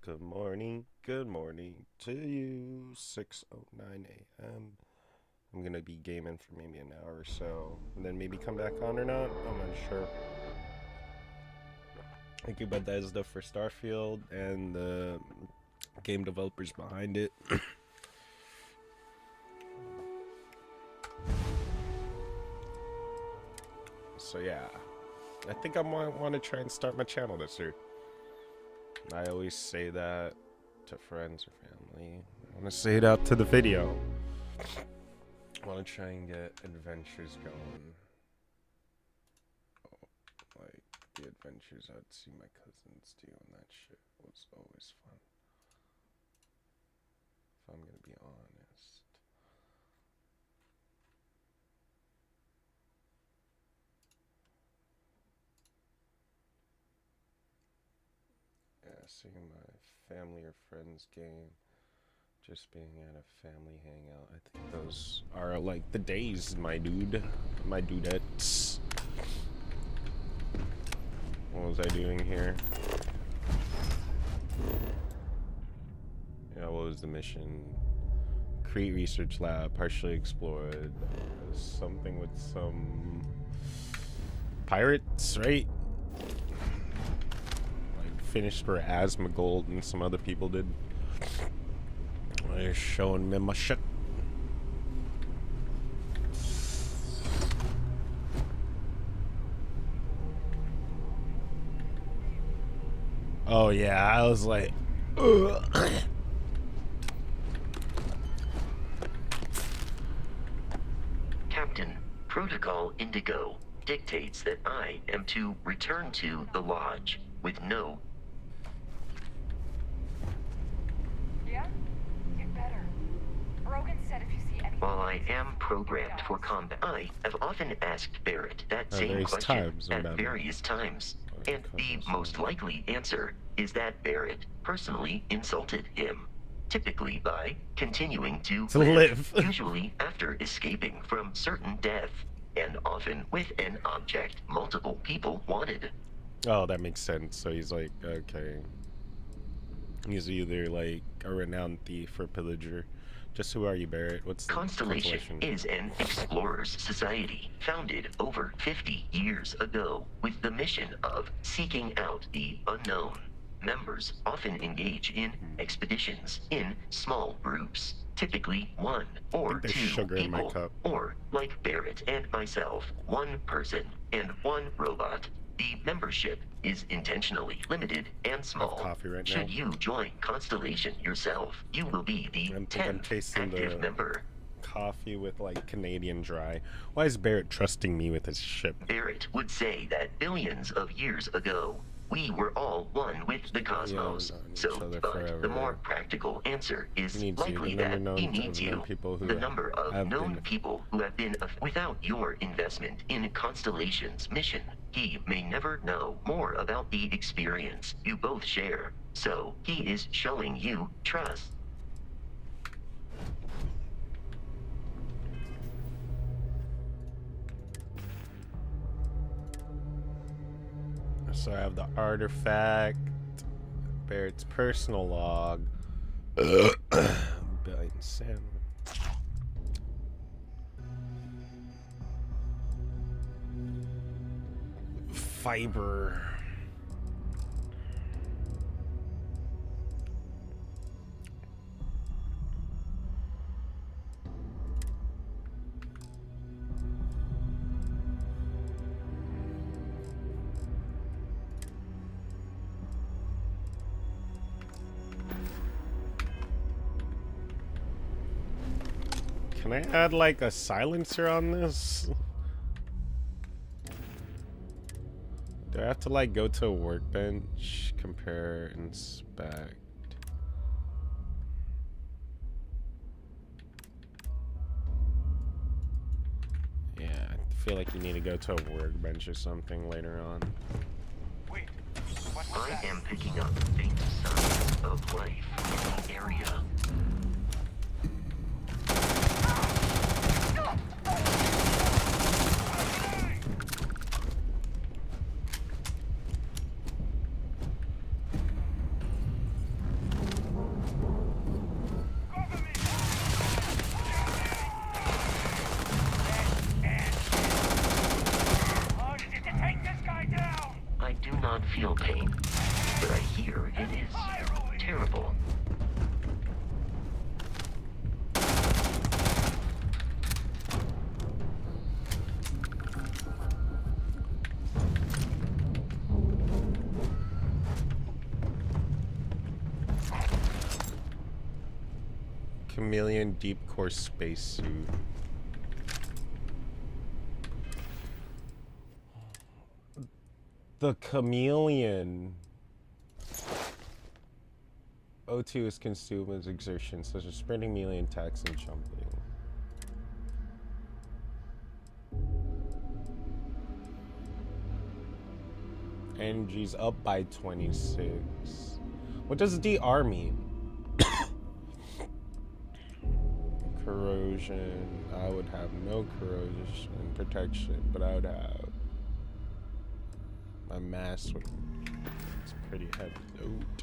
Good morning to you. 6:09 a.m. I'm gonna be gaming for maybe an hour or so, and then maybe come back on or not. I'm not sure. Thank you, Bethesda, for Starfield and the game developers behind it. So yeah, I think I might want to try and start my channel this year. I always say that to friends or family. I want to say it out to the video. I want to try and get adventures going. Oh, like the adventures I'd see my cousins do and that shit was always fun. If I'm gonna be honest. Yeah, seeing my family or friends game. Just being at a family hangout. I think those are like the days, my dude. My dudettes. What was I doing here? Yeah, what was the mission? Create research lab, partially explored. Something with some pirates, right? Like finished for Asmongold and some other people did. They're showing me my shit. Oh yeah, I was like, ugh. Captain, Protocol Indigo dictates that I am to return to the lodge with no... Yeah? Get better. Rogan said if you see anything... While I am programmed for combat, I have often asked Barrett that same question at various times. And the most likely answer is that Barrett personally insulted him. Typically by continuing to live, usually after escaping from certain death, and often with an object multiple people wanted. Oh, that makes sense. So he's like, okay. He's either like a renowned thief or pillager. Just who are you, Barrett? What's the Constellation is an explorers society founded over 50 years ago with the mission of seeking out the unknown. Members often engage in expeditions in small groups, typically one or two people, or like Barrett and myself, one person and one robot. The membership is intentionally limited and small. Should you join Constellation yourself, you will be the 10th active member. Coffee with like Canadian dry. Why is Barrett trusting me with his ship? Barrett would say that billions of years ago, we were all one with the cosmos. But the more practical answer is likely that he needs you. The number of known people who have been without your investment in Constellation's mission, he may never know more about the experience you both share. So he is showing you trust. So I have the artifact, Barrett's personal log, Billion sandwich. Fiber. Can I add like a silencer on this? Do I have to like go to a workbench, compare, inspect? Yeah, I feel like you need to go to a workbench or something later on. Wait, I am picking up faint signs of life in the area. feel pain, but I hear it is terrible. Chameleon deep core spacesuit. The chameleon. O2 is consumed as exertion, such as sprinting, melee attacks, and jumping. Energy's up by 26. What does DR mean? Corrosion. I would have no corrosion protection, but I would have my mask. It's pretty heavy. Note.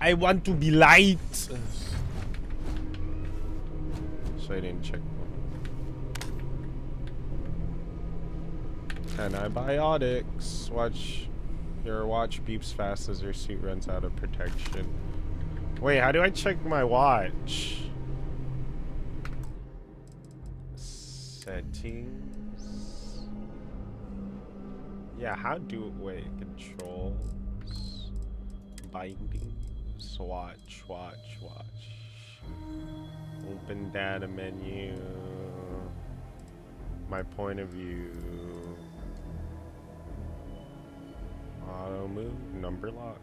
I want to be light. So I didn't check. Antibiotics. Watch. Your watch beeps fast as your suit runs out of protection. Wait, how do I check my watch? Settings. Yeah, how do wait, controls. Bindings. Watch. Open data menu. My point of view. Auto move, number lock.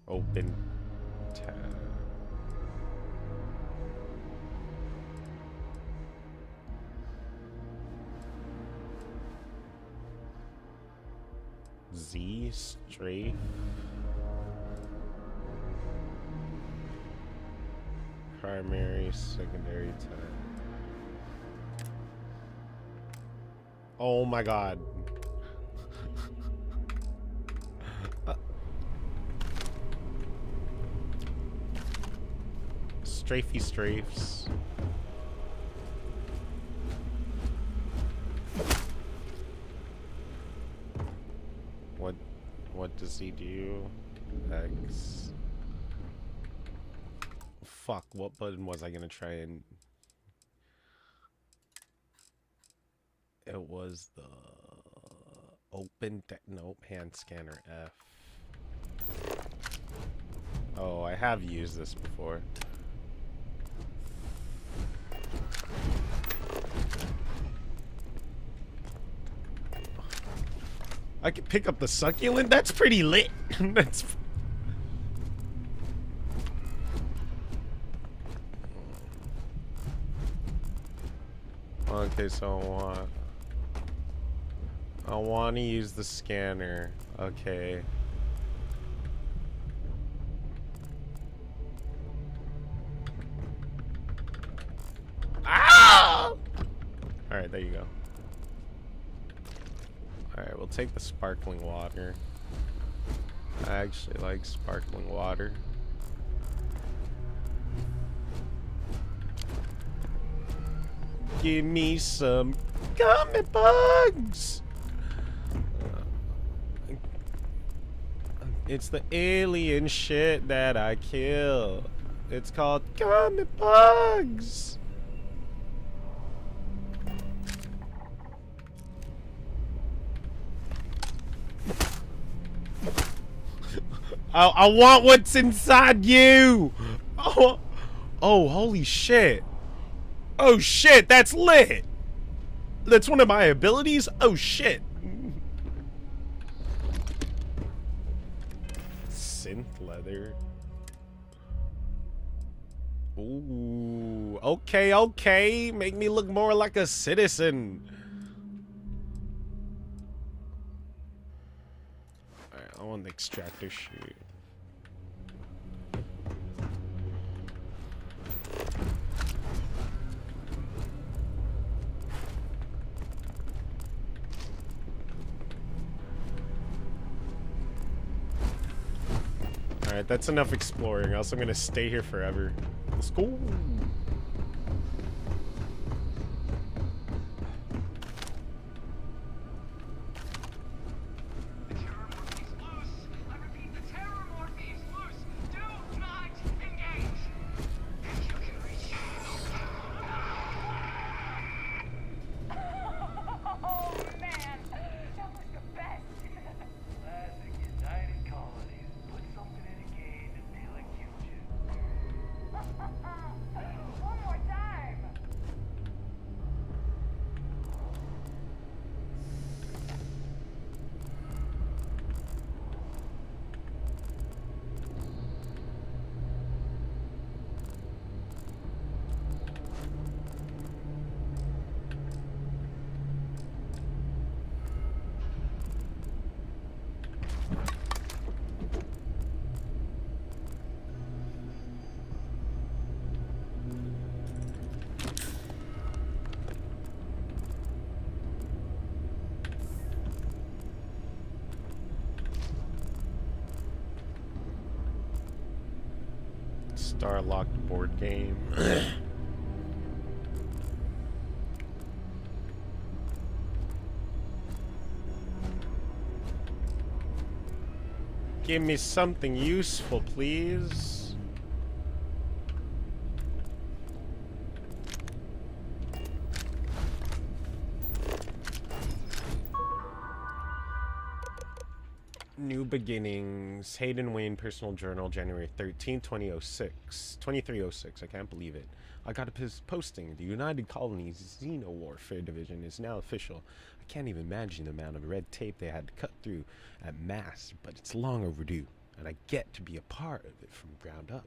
Open tab. Z strafe. Primary, secondary tab. Oh my god. Strafey strafes. What does he do? X. Fuck, what button was I gonna try and... It was the... Open... Nope, hand scanner F. Oh, I have used this before. I can pick up the succulent? That's pretty lit. That's... Okay, so I want to use the scanner. Okay. Ah! Alright, there you go. Alright, we'll take the sparkling water. I actually like sparkling water. Give me some gummy bugs! It's the alien shit that I kill. It's called gummy bugs! I want what's inside you! Oh, holy shit. Oh shit, that's lit! That's one of my abilities? Oh shit. Synth leather. Ooh, okay. Make me look more like a citizen. Alright, I want the extractor shoot. Alright, that's enough exploring, else I'm gonna stay here forever. Let's go. Star locked board game. Give me something useful, please. New Beginnings. Hayden Wayne Personal Journal, January 13, 2006. 2306, I can't believe it. I got a posting. The United Colonies Xeno Warfare Division is now official. I can't even imagine the amount of red tape they had to cut through at mass, but it's long overdue, and I get to be a part of it from ground up.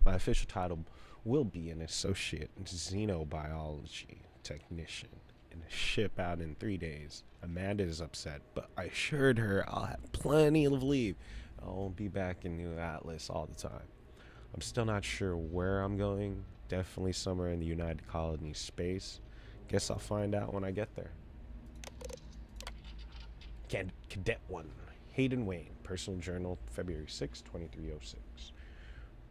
My official title will be an Associate Xenobiology Technician, and ship out in 3 days. Amanda is upset, but I assured her I'll have plenty of leave. I'll be back in New Atlas all the time. I'm still not sure where I'm going. Definitely somewhere in the United Colonies space. Guess I'll find out when I get there. Cadet 1. Hayden Wayne. Personal Journal, February 6, 2306.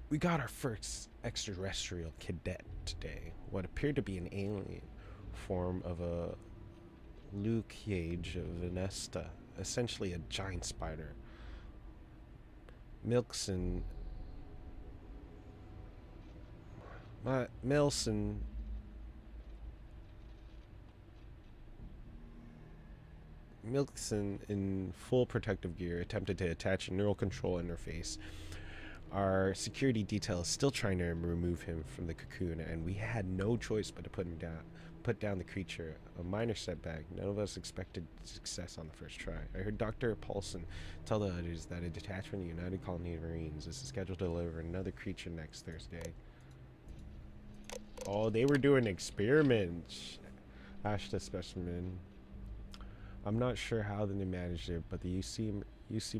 We got our first extraterrestrial cadet today. What appeared to be an alien form of a Lucage of Venesta, essentially a giant spider. Milson in full protective gear attempted to attach a neural control interface. Our security detail is still trying to remove him from the cocoon, and we had no choice but to put down the creature. A minor setback. None of us expected success on the first try. I heard Dr. Paulson tell the others that a detachment of the United Colony of Marines is scheduled to deliver another creature next Thursday. Oh, they were doing experiments. Ashta specimen. I'm not sure how they managed it, but the UC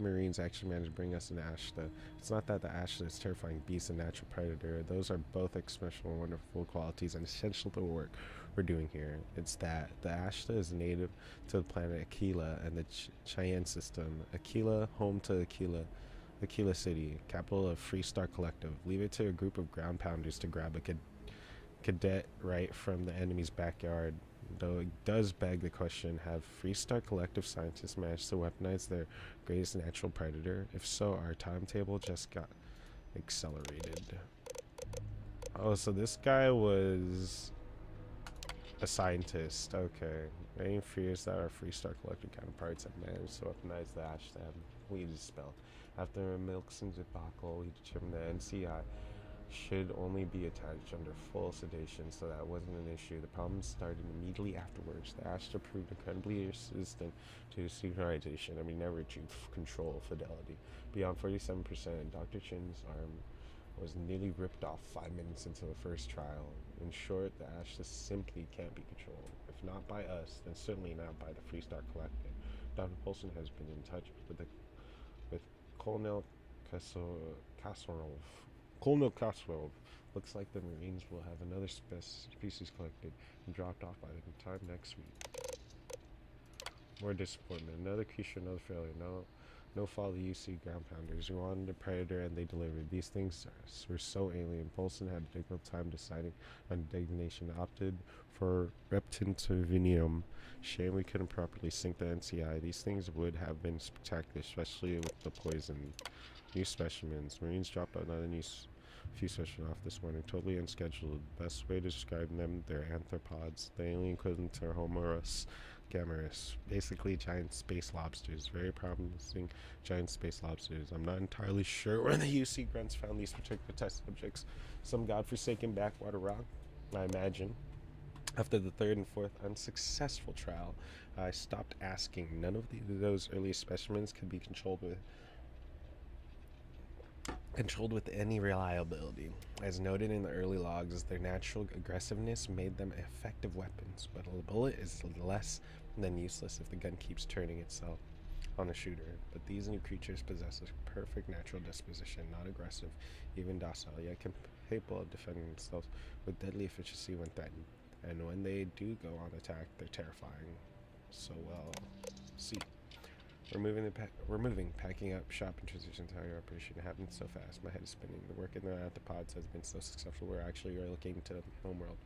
Marines actually managed to bring us an Ashta. It's not that the Ashta is a terrifying beast and natural predator. Those are both exceptional, wonderful qualities and essential to the work we're doing here. It's that the Ashta is native to the planet Aquila and the Cheyenne system. Aquila, home to Aquila City, capital of Freestar Collective. Leave it to a group of ground pounders to grab a cadet right from the enemy's backyard. Though it does beg the question, have Freestar Collective scientists managed to weaponize their greatest natural predator? If so, our timetable just got accelerated. Oh, so this guy was a scientist. Okay. Any fears that our Freestar Collective counterparts have managed to weaponize the Ashton we dispelled. After Milkson's debacle, we determined that NCI should only be attached under full sedation, so that wasn't an issue. The problem started immediately afterwards. The Ashta proved incredibly resistant to synchronization, and we never achieved control fidelity. Beyond 47%, Dr. Chin's arm was nearly ripped off 5 minutes into the first trial. In short, the Ashta simply can't be controlled. If not by us, then certainly not by the Freestar Collective. Dr. Polson has been in touch with Colonel Kasparov. Colonel Kasparov. Looks like the Marines will have another species collected and dropped off by the time next week. More disappointment. Another creature, another failure. No follow UC ground pounders. We wanted a predator and they delivered. These things were so alien. Polson had a difficult time deciding on designation. Opted for Reptintavinium. Shame we couldn't properly sync the NCI. These things would have been spectacular, especially with the poison. New specimens. Marines dropped another few specimens off this morning, totally unscheduled. Best way to describe them, they're arthropods. The alien equivalent to Homerus Gammarus. Basically giant space lobsters. Very promising giant space lobsters. I'm not entirely sure where the UC grunts found these particular test subjects. Some godforsaken backwater rock, I imagine. After the third and fourth unsuccessful trial, I stopped asking. None of those early specimens could be controlled with any reliability. As noted in the early logs, their natural aggressiveness made them effective weapons, but a bullet is less than useless if the gun keeps turning itself on a shooter. But these new creatures possess a perfect natural disposition, not aggressive, even docile, yet capable of defending themselves with deadly efficiency when threatened. And when they do go on attack, they're terrifying. So, well, see. We're moving, packing up shop and transition to our operation. It happened so fast. My head is spinning. The work in the arthropods has been so successful. We're actually relocating to the homeworld.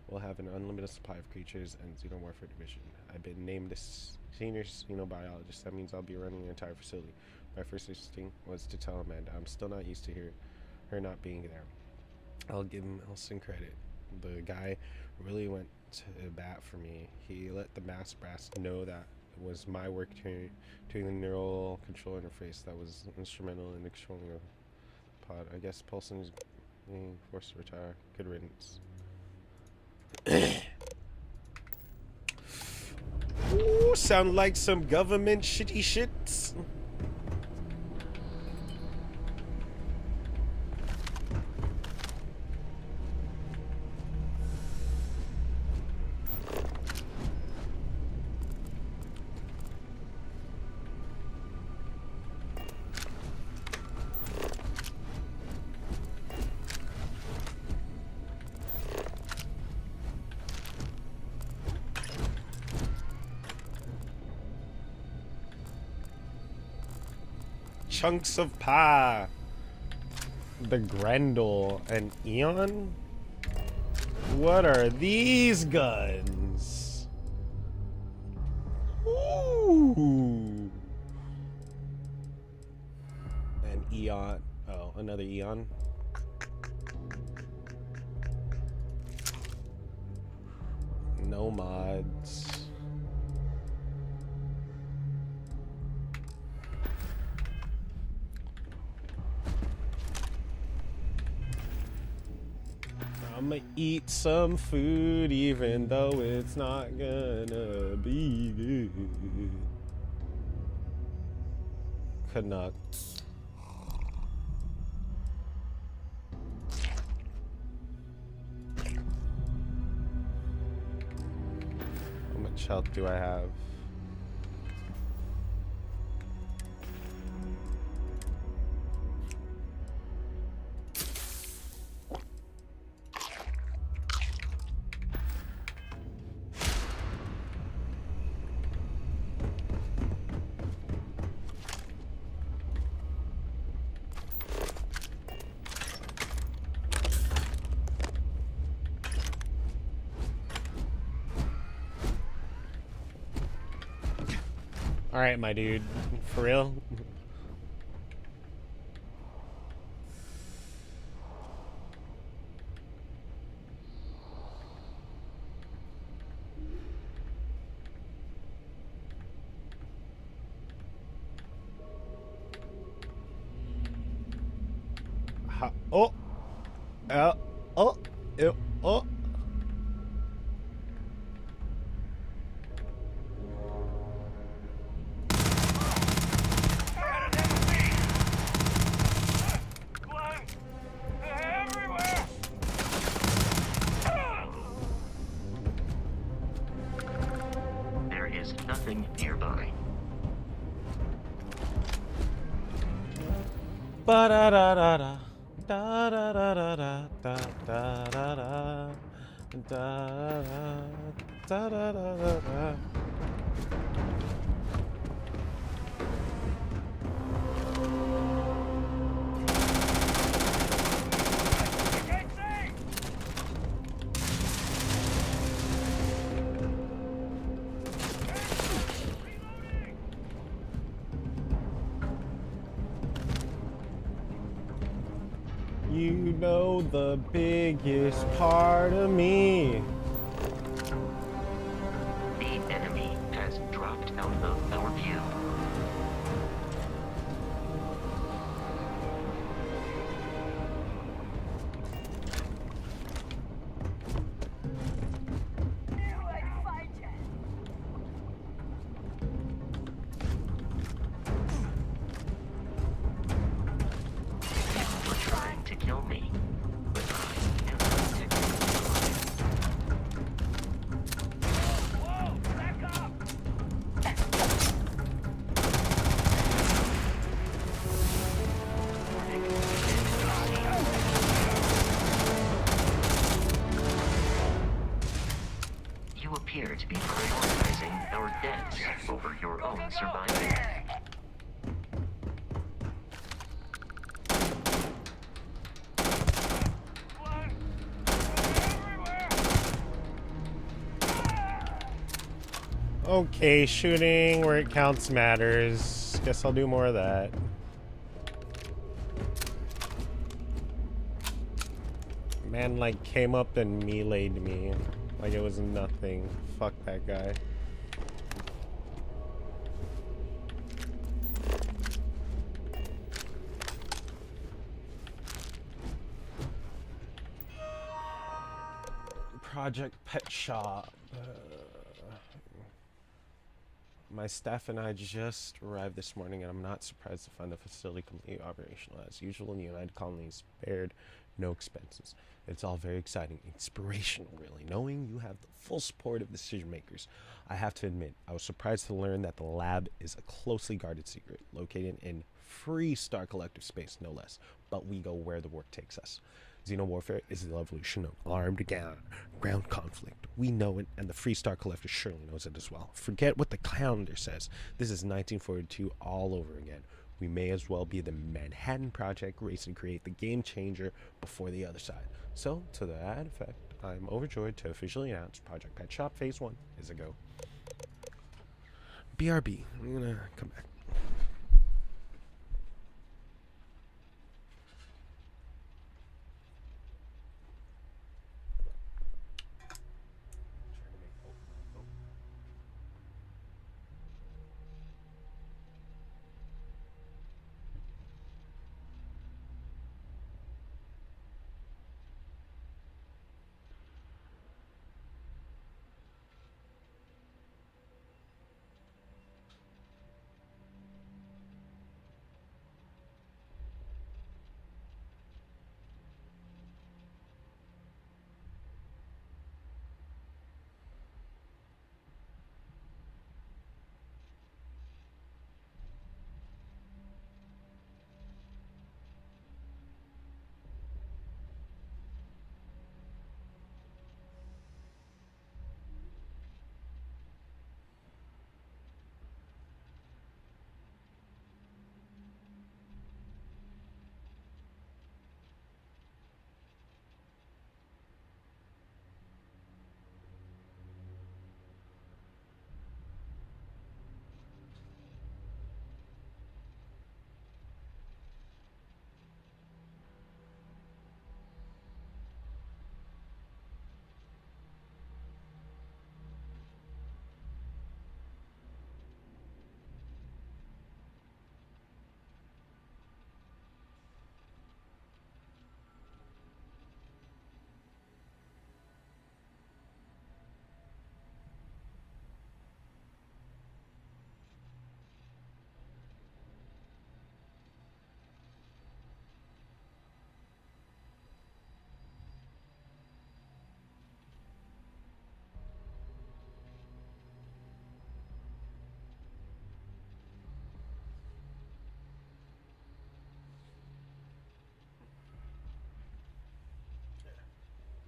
We'll have an unlimited supply of creatures and xenomorpher division. I've been named a senior xenobiologist. That means I'll be running the entire facility. My first instinct was to tell Amanda. I'm still not used to her not being there. I'll give Elson credit. The guy really went to bat for me. He let the mass brass know that it was my work to the neural control interface that was instrumental in controlling the pod. I guess Paulson is being forced to retire. Good riddance. Ooh, sound like some government shitty shits. Chunks of pie. The Grendel and Eon? What are these guns? Ooh. An Eon. Oh, another Eon. No mods. I'ma eat some food even though it's not gonna be good. Canuck. How much health do I have? All right, my dude. For real? Oh. Oh. Ew. Oh. Nothing nearby. Ba da da da da da da da da da da da da da da da da. You know the biggest part of me. The enemy has dropped out of our view. Knew I'd find you. You were trying to kill me, but I am protecting your life. Whoa, back up! You appear to be prioritizing our deaths over your own survival. Blood everywhere! Okay, shooting where it counts matters. Guess I'll do more of that. Man, like, came up and meleeed me. Like it was nothing. Fuck that guy. Project Pet Shop. My staff and I just arrived this morning, and I'm not surprised to find the facility completely operational. As usual, the United Colony spared no expenses. It's all very exciting, inspirational, really, knowing you have the full support of decision makers. I have to admit, I was surprised to learn that the lab is a closely guarded secret, located in free Star Collective space, no less. But we go where the work takes us. Xenowarfare is the evolution of armed ground conflict. We know it, and the Free Star Collective surely knows it as well. Forget what the calendar says. This is 1942 all over again. We may as well be the Manhattan Project racing to create the game changer before the other side. So, to that effect, I'm overjoyed to officially announce Project Pet Shop Phase 1 is a go. BRB. I'm gonna come back.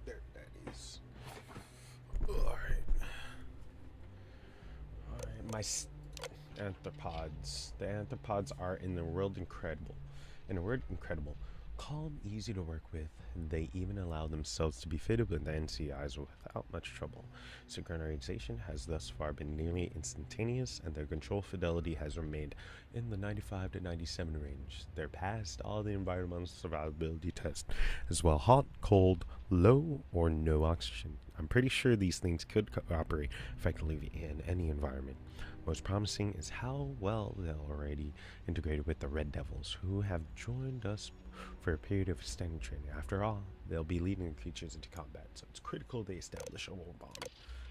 There, that is. Alright. Alright, my anthropods. The anthropods are in the world incredible. In the word incredible, calm, easy to work with, they even allow themselves to be fitted with the NCIs without much trouble. Synchronization has thus far been nearly instantaneous, and their control fidelity has remained in the 95 to 97 range. They're past all the environmental survivability tests, as well hot, cold, low, or no oxygen. I'm pretty sure these things could operate effectively in any environment. Most promising is how well they're already integrated with the Red Devils, who have joined us for a period of extended training. After all, they'll be leading the creatures into combat, so it's critical they establish a war bond.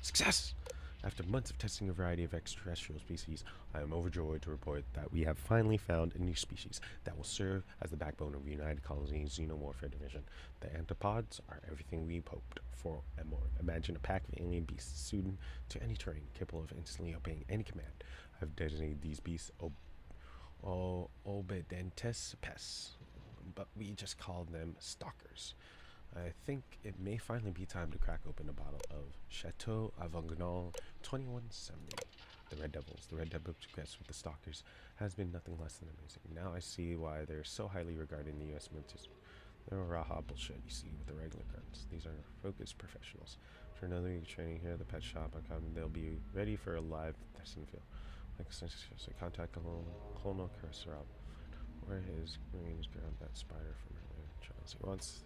Success! After months of testing a variety of extraterrestrial species, I am overjoyed to report that we have finally found a new species that will serve as the backbone of United Colony's Xenomorpher Division. The anthropods are everything we hoped for and more. Imagine a pack of alien beasts suited to any terrain, capable of instantly obeying any command. I've designated these beasts obedentes pes, but we just call them stalkers. I think it may finally be time to crack open a bottle of Chateau Avignon 2170. The Red Devils' success with the Stalkers has been nothing less than amazing. Now I see why they're so highly regarded in the U.S. military. They're raha bullshit you see with the regular guns. These are focused professionals. For another week of training here at the pet shop, they'll be ready for a live testing field. So contact Colonel Kurosawa, where his Marines grabbed that spider from earlier. He wants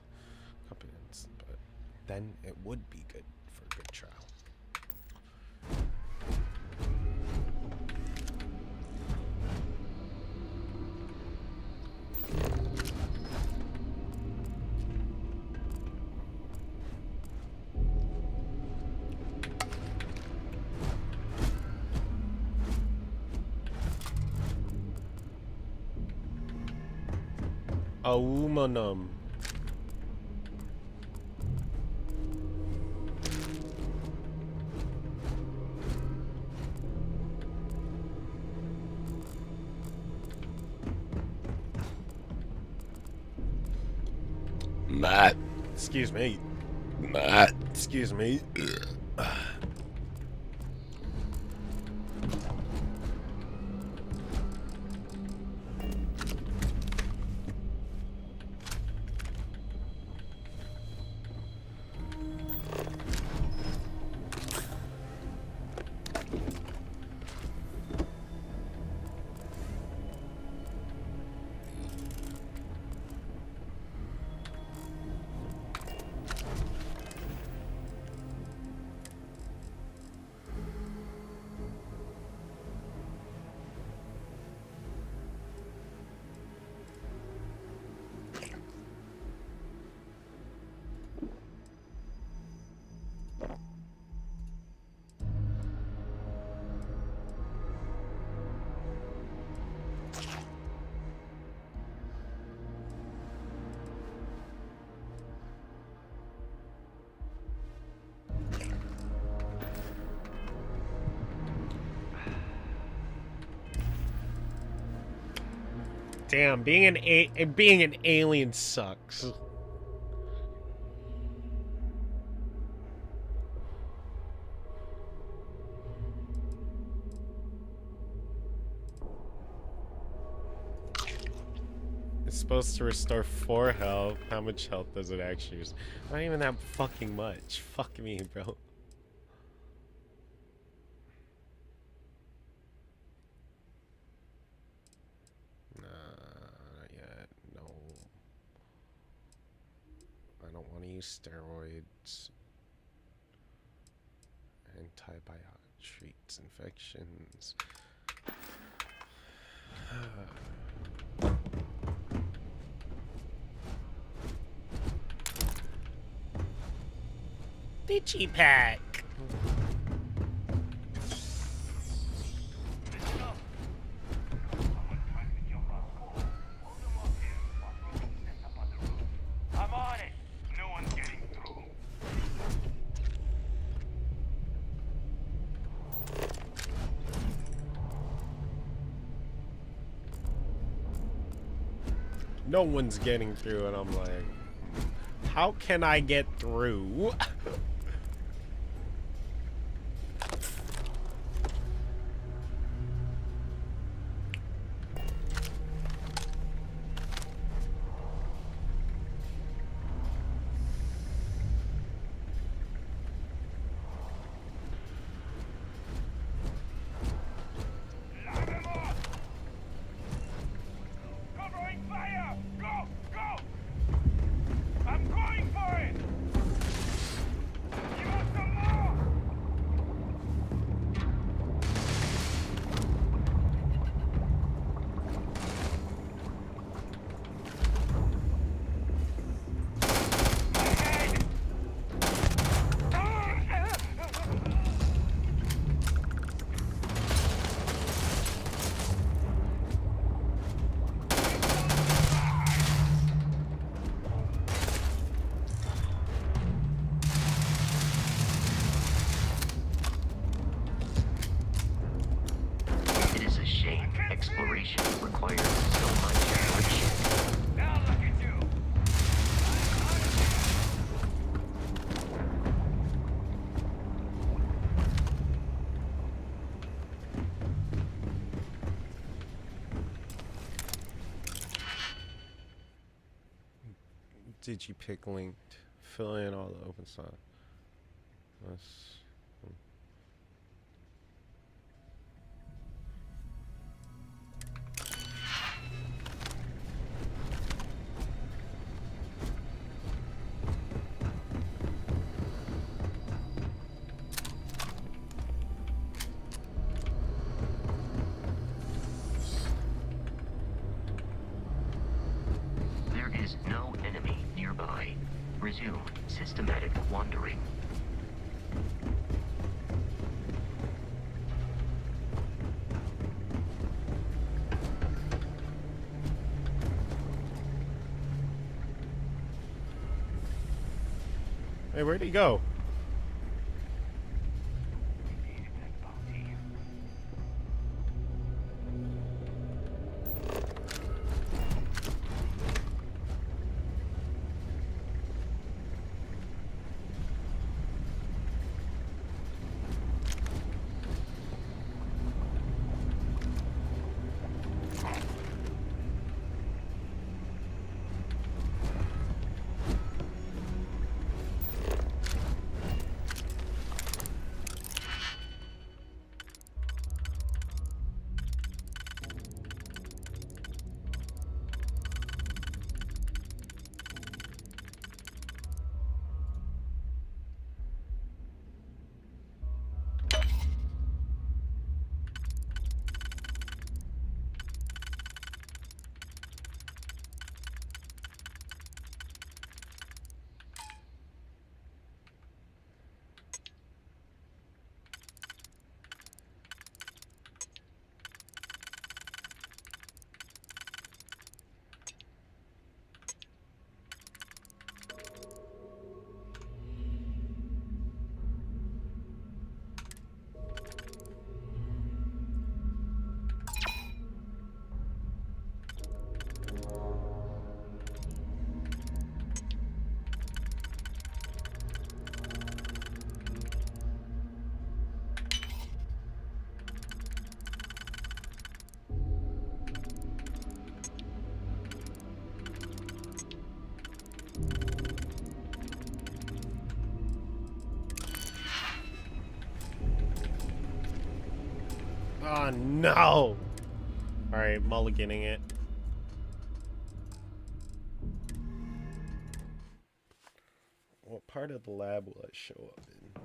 competence, but then it would be good for a good trial. Aluminum. Matt. Excuse me. Matt. Excuse me. Damn, being an alien sucks. It's supposed to restore 4 health. How much health does it actually use? Not even that fucking much. Fuck me, bro. Steroids, antibiotic treats infections. Digipack. No one's getting through, and I'm like, how can I get through? operation requires so much friction. Now look at you. Did you pick linked? Fill in all the open slots. There is no enemy nearby. Resume systematic wandering. Hey, where'd he go? Oh no! Alright, mulliganing it. What part of the lab will I show up in?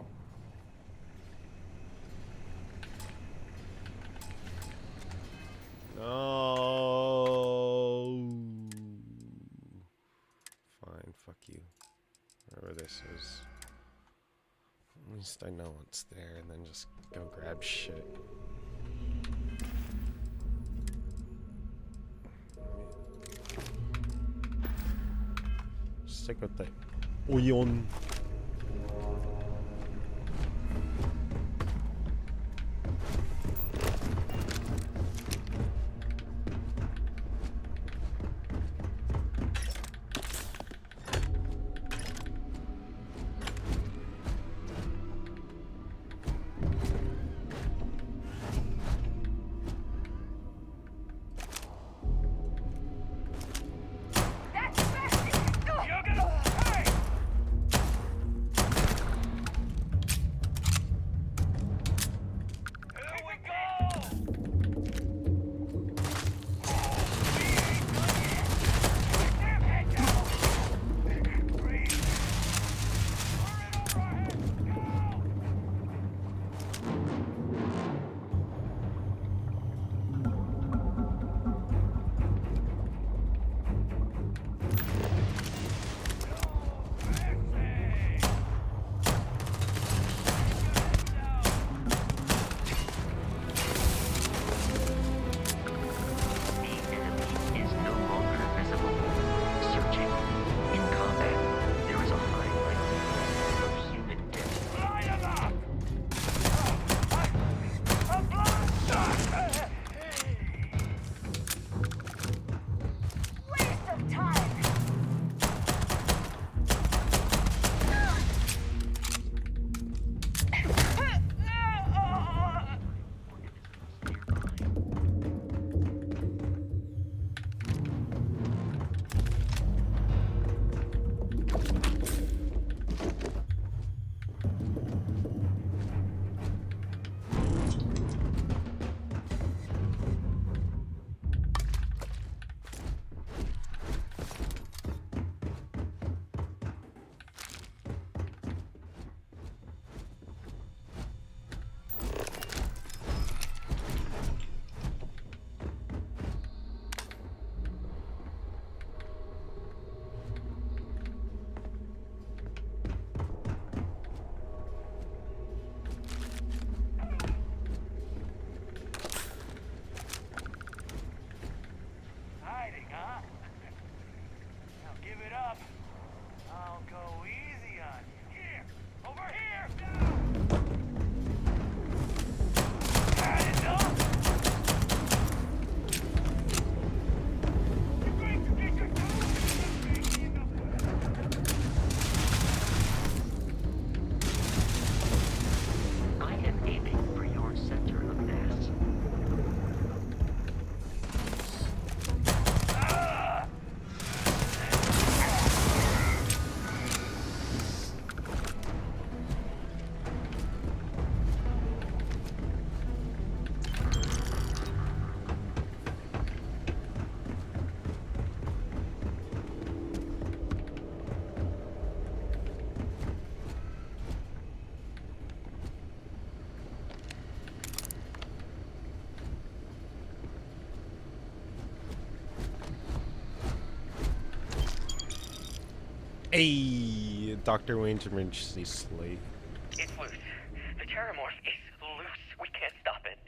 No. Fine, fuck you. Whatever this is. At least I know what's there and then just go grab shit. Stick with the Oyon. Hey, Dr. Wayne's emergency slate. It's loose. The Terramorph is loose. We can't stop it.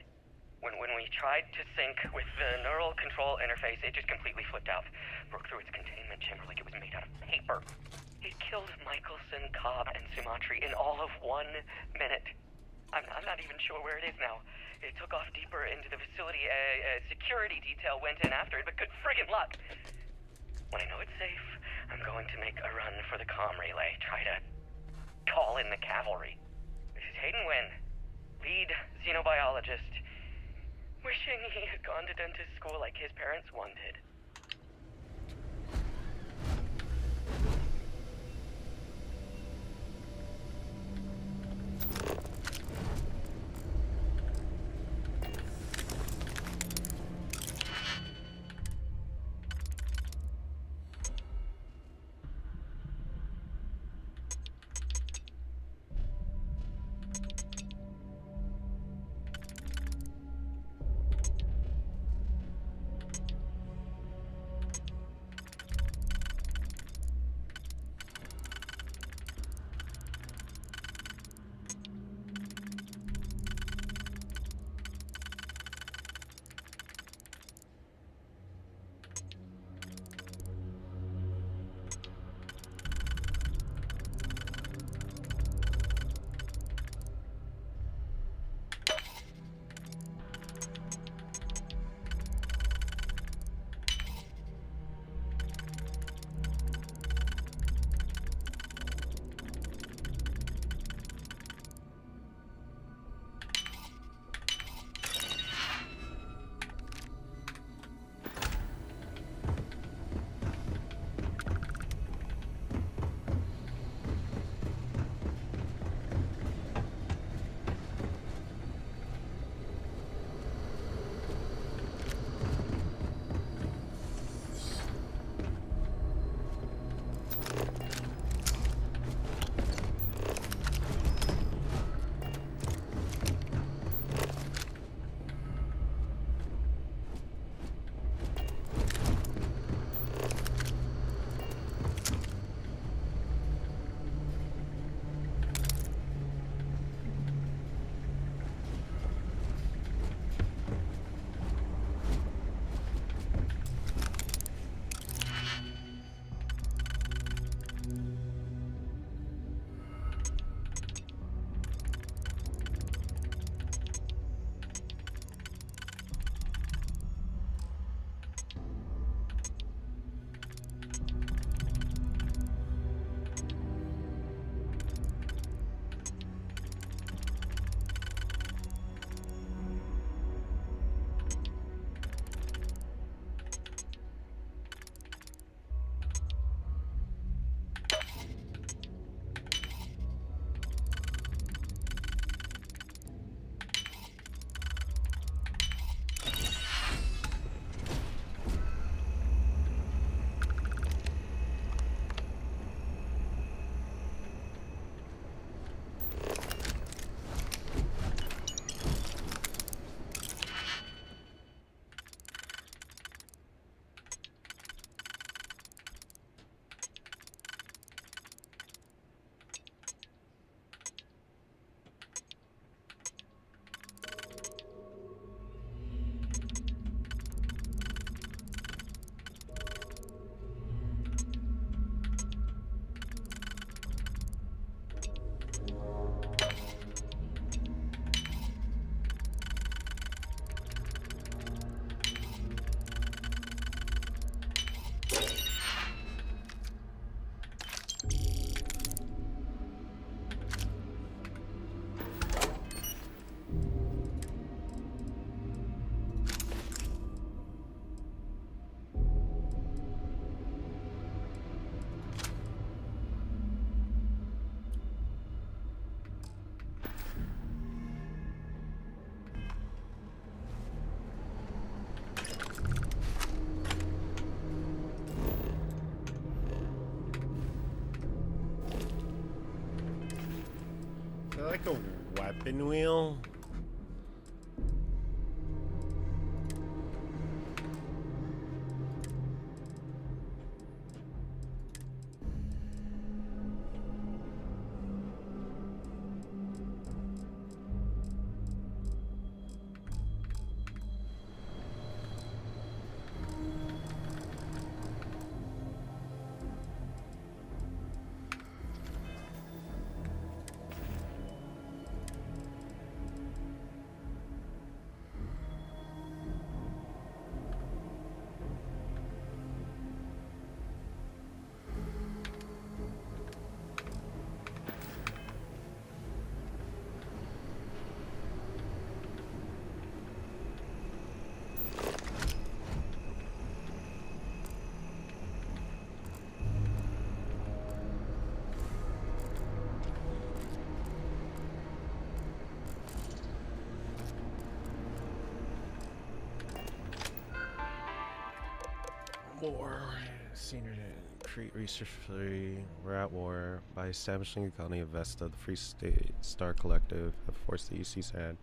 When we tried to sync with the neural control interface, it just completely flipped out. Broke through its containment chamber like it was made out of paper. It killed Michelson, Cobb, and Sumatri in all of 1 minute. I'm not even sure where it is now. It took off deeper into the facility. A security detail went in after it, but good friggin' luck. When I know it's safe, I'm going to make a run for the comm relay. Try to call in the cavalry. This is Hayden Wynn, lead xenobiologist. Wishing he had gone to dentist school like his parents wanted. like a weapon wheel? War. Senior Crete Research 3. We're at war. By establishing the colony of Vesta, the Free State Star Collective have forced the UC's hand.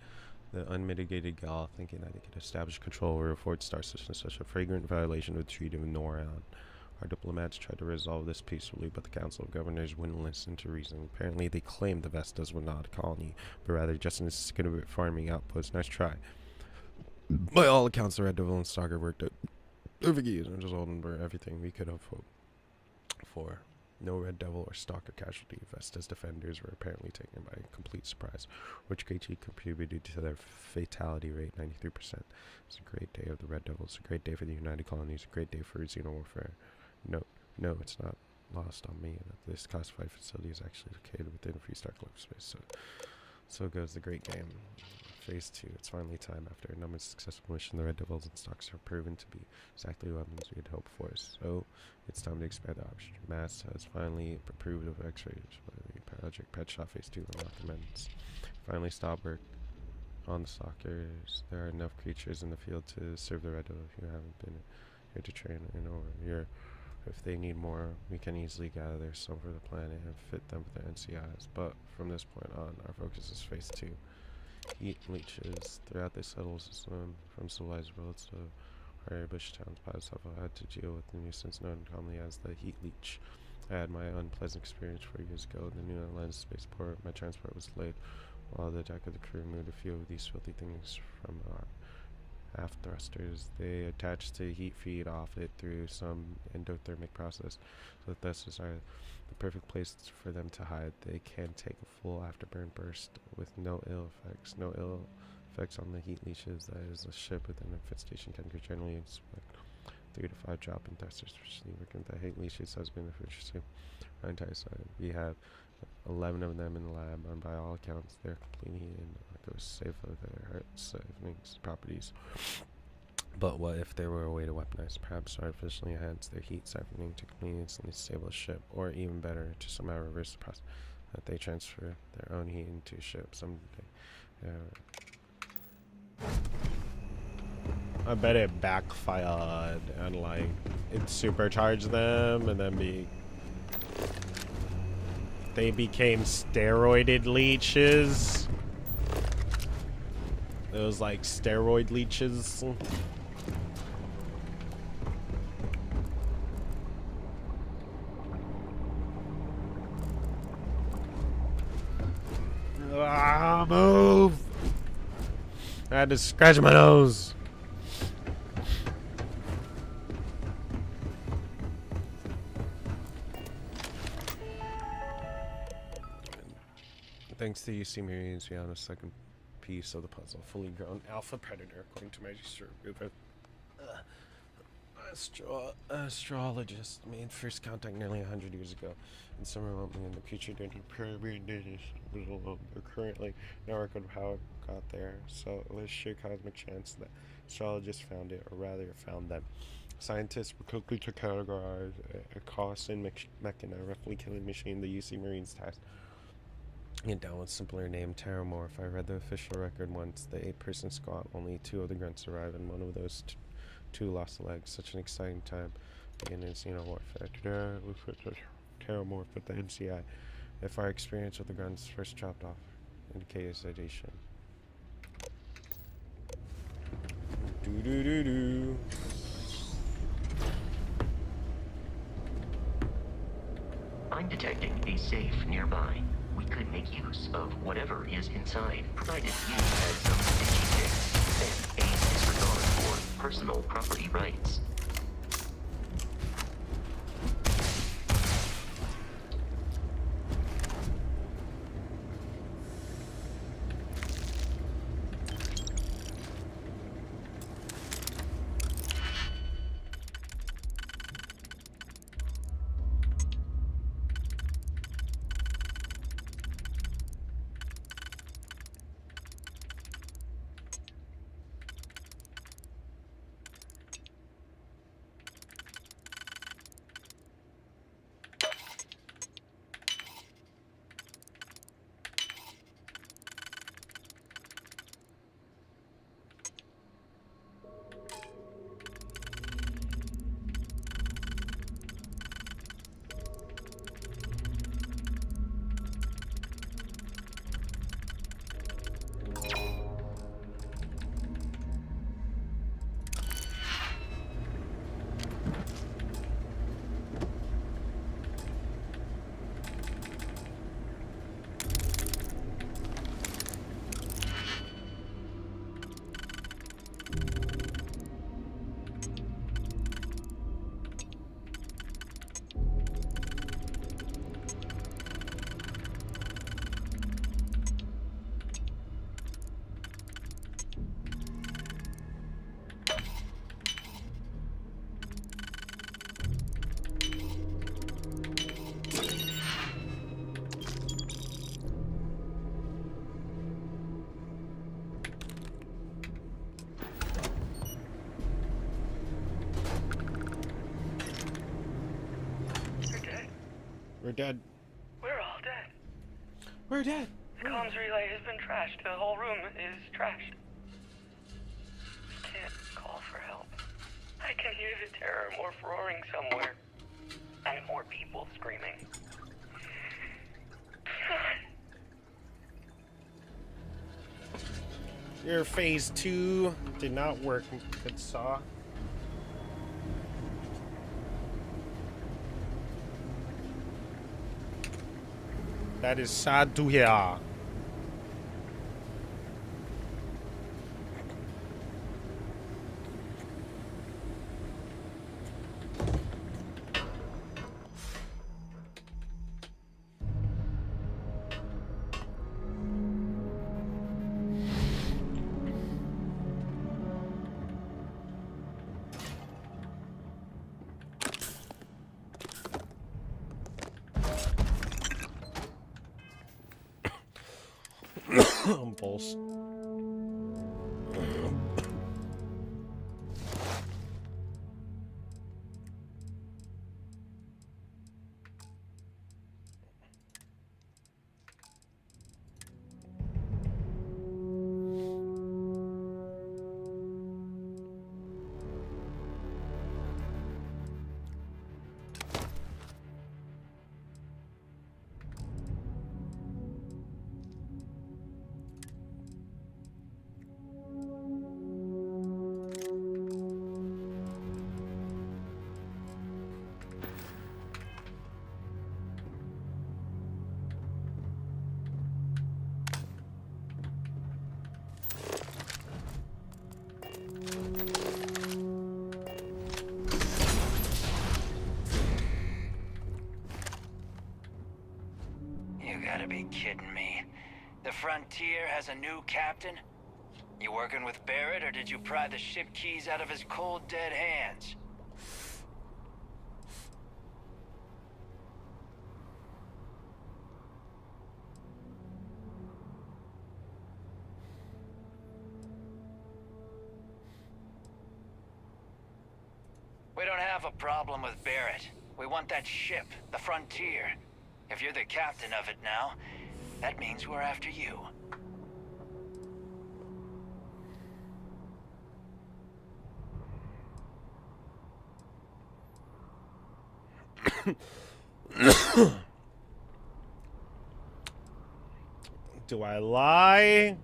The unmitigated gall, thinking that they could establish control over a fourth star system, such a flagrant violation of the Treaty of Noron. Our diplomats tried to resolve this peacefully, but the Council of Governors wouldn't listen to reason. Apparently, they claimed the Vestas were not a colony, but rather just an executive farming outpost. Nice try. By all accounts, the Red Devil and Stalker worked out perfect years and resulted in everything we could have hoped for. No Red Devil or Stalker casualty. Vesta's defenders were apparently taken by complete surprise, which greatly contributed to their fatality rate, 93%. It's a great day of the Red Devils, a great day for the United Colonies, a great day for Xenowarfare. No, it's not lost on me that this classified facility is actually located within Free Star Club space. So goes the great game. Phase 2. It's finally time. After a number of successful missions, the Red Devils and Stalkers have proven to be exactly the weapons we had hoped for. So it's time to expand the option. Mass has finally approved of X-rays by the Project Pet Shop Phase 2 and recommends. Finally stop work on the Stalkers. There are enough creatures in the field to serve the Red Devil. If you haven't been here to train in over here, if they need more, we can easily gather some for the planet and fit them with the NCIs. But from this point on, our focus is Phase 2. Heat leeches throughout the settled system, from civilized worlds to higher bush towns. Pilots have had to deal with the nuisance known commonly as the heat leech. I had my unpleasant experience 4 years ago in the New Atlantis spaceport. My transport was delayed while the deck of the crew moved a few of these filthy things from our aft thrusters. They attach to heat feed off it through some endothermic process, so that this is the perfect place for them to hide. They can take a full afterburn burst with no ill effects. No ill effects on the heat leeches. That is, a ship within a fit station can generally expect 3 to 5 drop in thrusters. Especially working with the heat leeches has been efficient. Our entire side. We have 11 of them in the lab, and by all accounts, they're completely and safe of their properties. But what if there were a way to weaponize, perhaps artificially enhance their heat siphoning to conveniently disable a ship, or even better, to somehow reverse the process that they transfer their own heat into a ship someday? I bet it backfired and like it supercharged them, and then they became steroided leeches. It was like steroid leeches. Move! I had to scratch my nose. Thanks to UC Marines, we have a second piece of the puzzle. Fully grown alpha predator, according to Magister astrologist, made first contact nearly 100 years ago. In some remote in the future, during the Caribbean days, was alone. But currently, no record of how it got there. So there's sheer cosmic chance that astrologists found it, or rather, found them. Scientists were quickly to categorize a Carson Mechana, roughly killing machine. The UC Marines tasked it down with simpler name Terramorph. I read the official record once. The 8-person squad, only 2 of the grunts survived, and one of those two lost a leg. Such an exciting time beginning Xenowarfare. Today we put Terramorph at the NCI. If our experience with the grunts first chopped off, indicated sedation. Do. I'm detecting a safe nearby. We could make use of whatever is inside, provided you had some stitchy fix and a disregard for personal property rights. We're dead. We're all dead. We're dead. The comms relay has been trashed. The whole room is trashed. We can't call for help. I can hear the terror morph roaring somewhere. And more people screaming. Your phase 2 did not work, good saw. That is sad to hear. Pulse. You gotta be kidding me. The Frontier has a new captain? You working with Barrett, or did you pry the ship keys out of his cold, dead hands? We don't have a problem with Barrett. We want that ship, the Frontier. If you're the captain of it now, that means we're after you. Do I lie?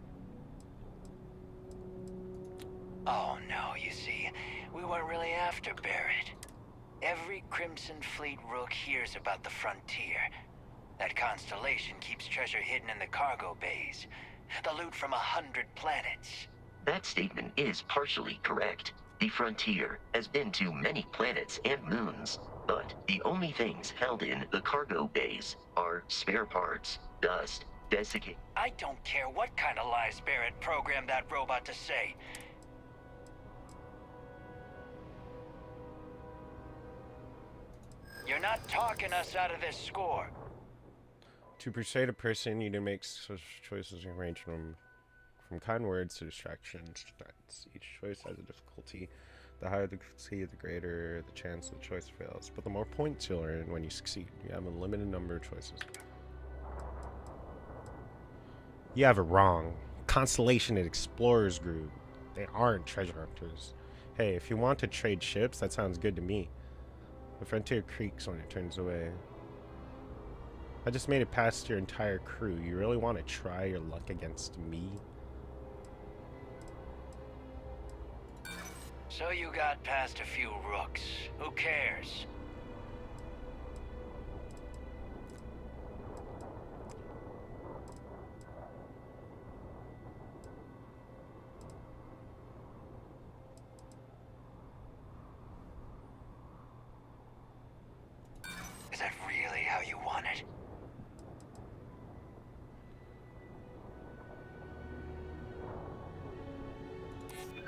Oh no, you see, we weren't really after Barrett. Every Crimson Fleet rook hears about the Frontier. That constellation keeps treasure hidden in the cargo bays. The loot from 100 planets. That statement is partially correct. The Frontier has been to many planets and moons, but the only things held in the cargo bays are spare parts, dust, desiccate. I don't care what kind of lies Barrett programmed that robot to say. You're not talking us out of this score. To persuade a person, you need to make such choices and range from kind words to distractions. Each choice has a difficulty. The higher the difficulty, the greater the chance the choice fails. But the more points you'll earn when you succeed. You have a limited number of choices. You have it wrong. Constellation and Explorers Group. They aren't treasure hunters. Hey, if you want to trade ships, that sounds good to me. The Frontier creaks when it turns away. I just made it past your entire crew. You really want to try your luck against me? So you got past a few rooks. Who cares? Is that really how you want it?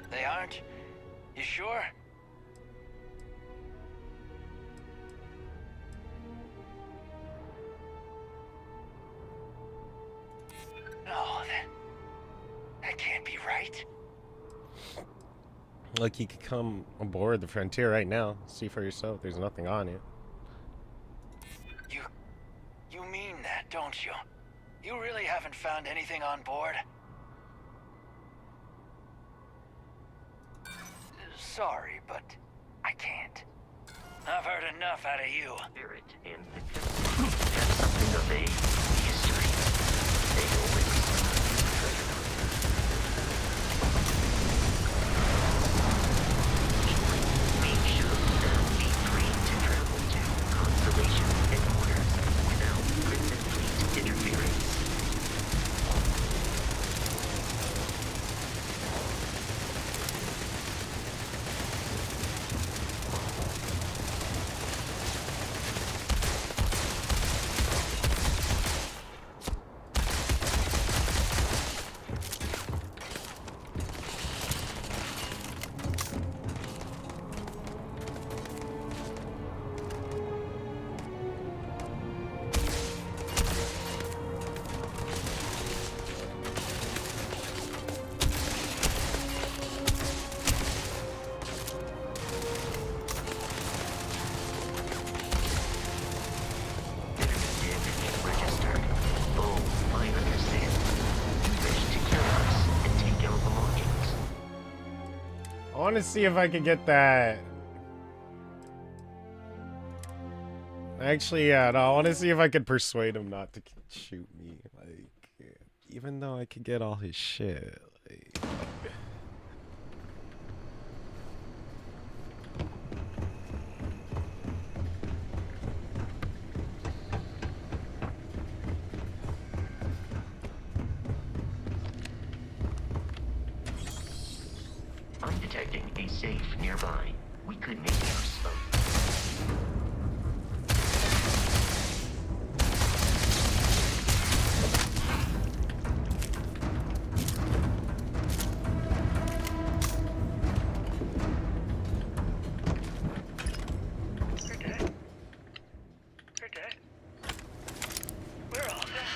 They aren't? You sure? No, that can't be right. Look, you could come aboard the Frontier right now. See for yourself. There's nothing on it. don't you? You really haven't found anything on board? Sorry, but I can't. I've heard enough out of you. Barrett and Bethesda have something of a history. They always treasure make sure they'll be free to travel to Constellation headquarters without Crimson Fleet interference. I want to see if I can get that. Actually, yeah, no, I want to see if I could persuade him not to shoot me. Like, even though I could get all his shit. Like... I'm detecting a safe nearby. We could make use of. You're dead. You're dead. We're all dead.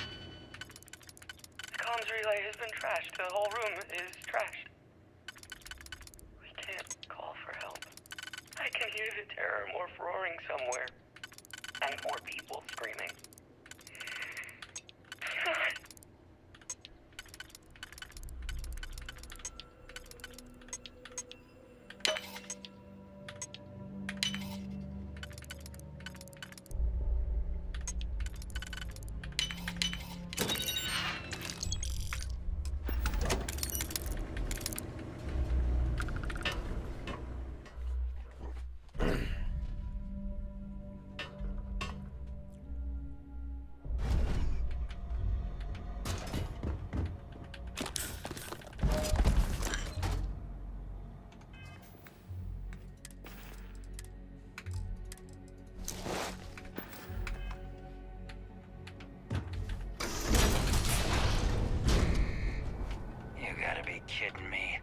The comms relay has been trashed. The whole room is trashed. We can't call for help. I can hear the terror morph roaring somewhere. And more people screaming. God. Kidding me.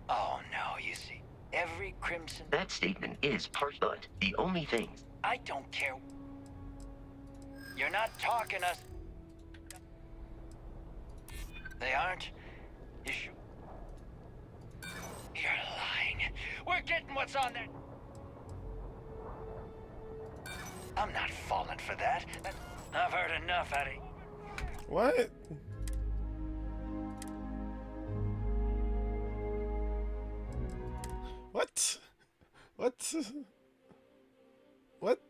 Oh no, you see, every Crimson... That statement is part, but the only thing... I don't care. You're not talking us... They aren't? You sure? You're lying. We're getting what's on there. I'm not falling for that. I've heard enough out of... What? What? What? What?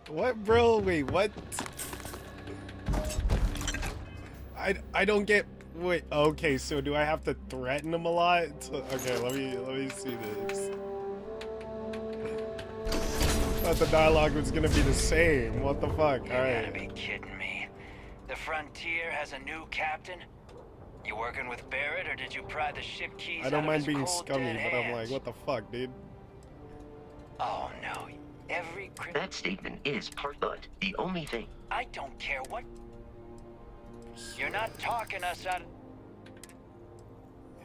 What, bro? Wait, what? I don't get. Wait. Okay, so do I have to threaten him a lot? Okay, let me see this. I thought the dialogue was gonna be the same. What the fuck? You gotta be kidding me. The Frontier has a new captain? You working with Barrett, or did you pry the ship keys I don't out mind of his being cold, scummy, dead but I'm hands? like, what the fuck, dude? Oh no, every That statement is part, but the only thing... I don't care what... You're not talking us out of...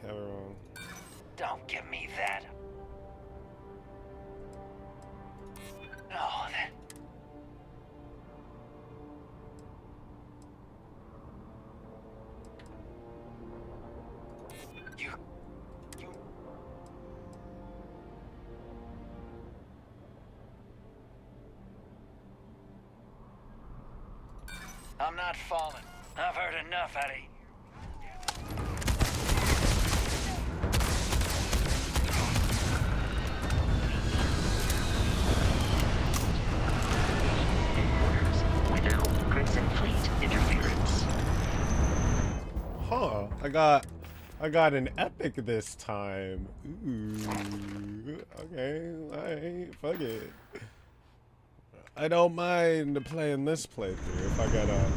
Yeah, we're wrong. Don't give me that. No, that... You... I'm not falling. I've heard enough, Eddie. Without Crimson Fleet interference. Huh, I got an epic this time. Ooh, okay, alright, fuck it. I don't mind playing this playthrough if I gotta...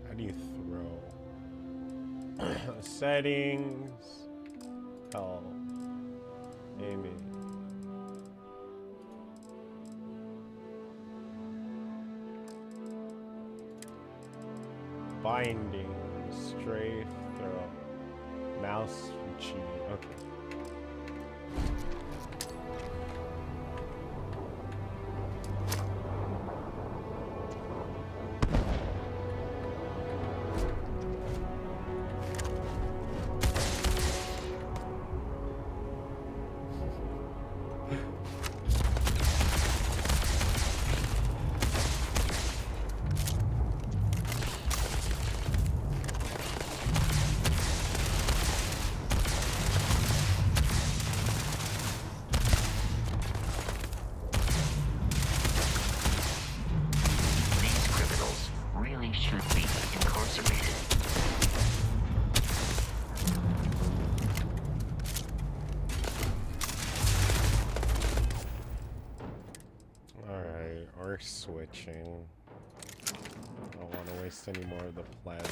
How do you throw? Settings. Oh. Amy. Binding. Strafe throw. Mouse cheat. Okay. Switching. I don't want to waste any more of the plasma.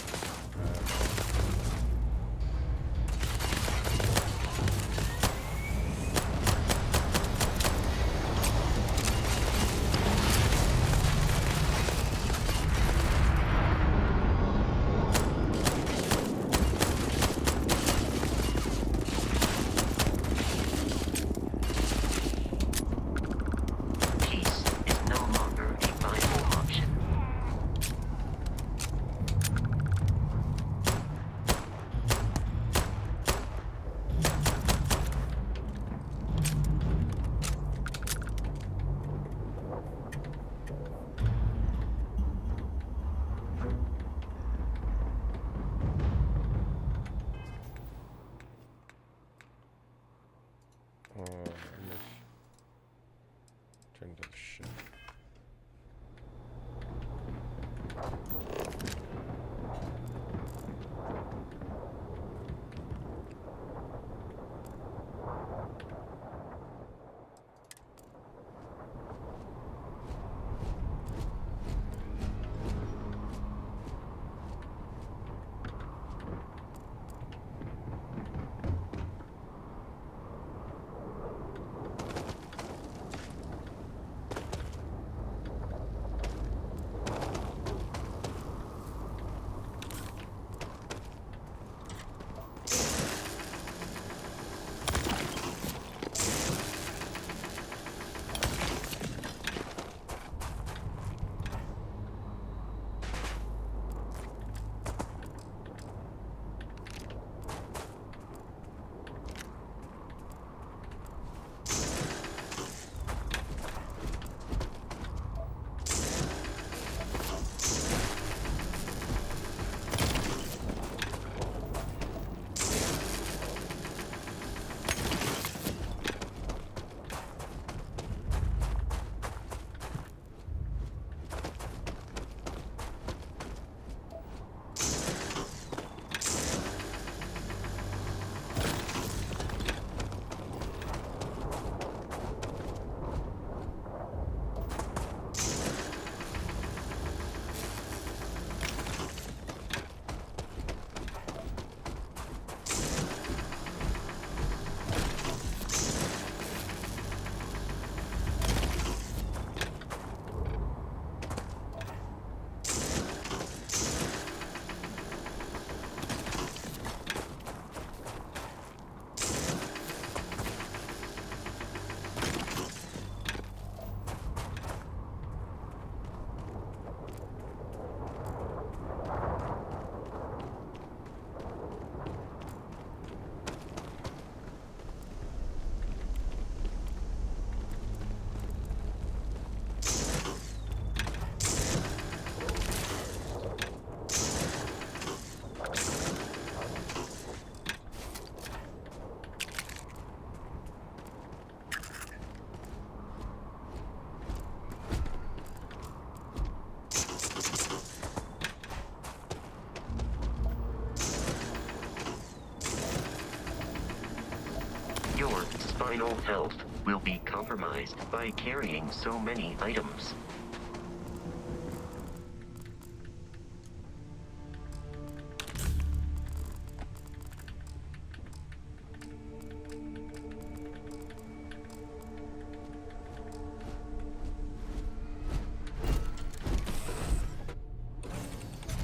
final health will be compromised by carrying so many items.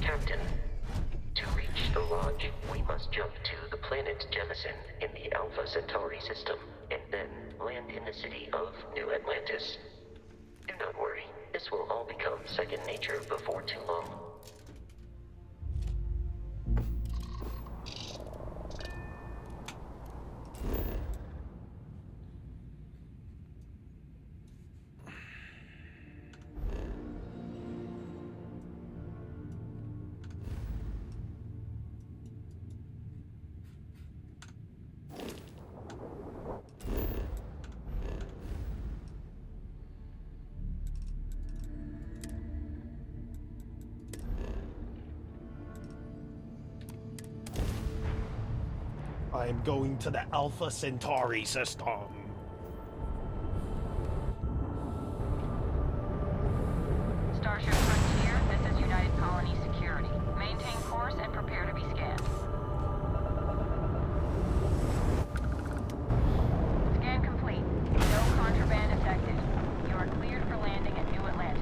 Captain, to reach the lodge, we must jump to the planet Jemison in the Alpha Centauri system, and then land in the city of New Atlantis. Do not worry, this will all become second nature before too long. I'm going to the Alpha Centauri system. Starship Frontier, this is United Colony Security. Maintain course and prepare to be scanned. Scan complete. No contraband detected. You are cleared for landing at New Atlantis.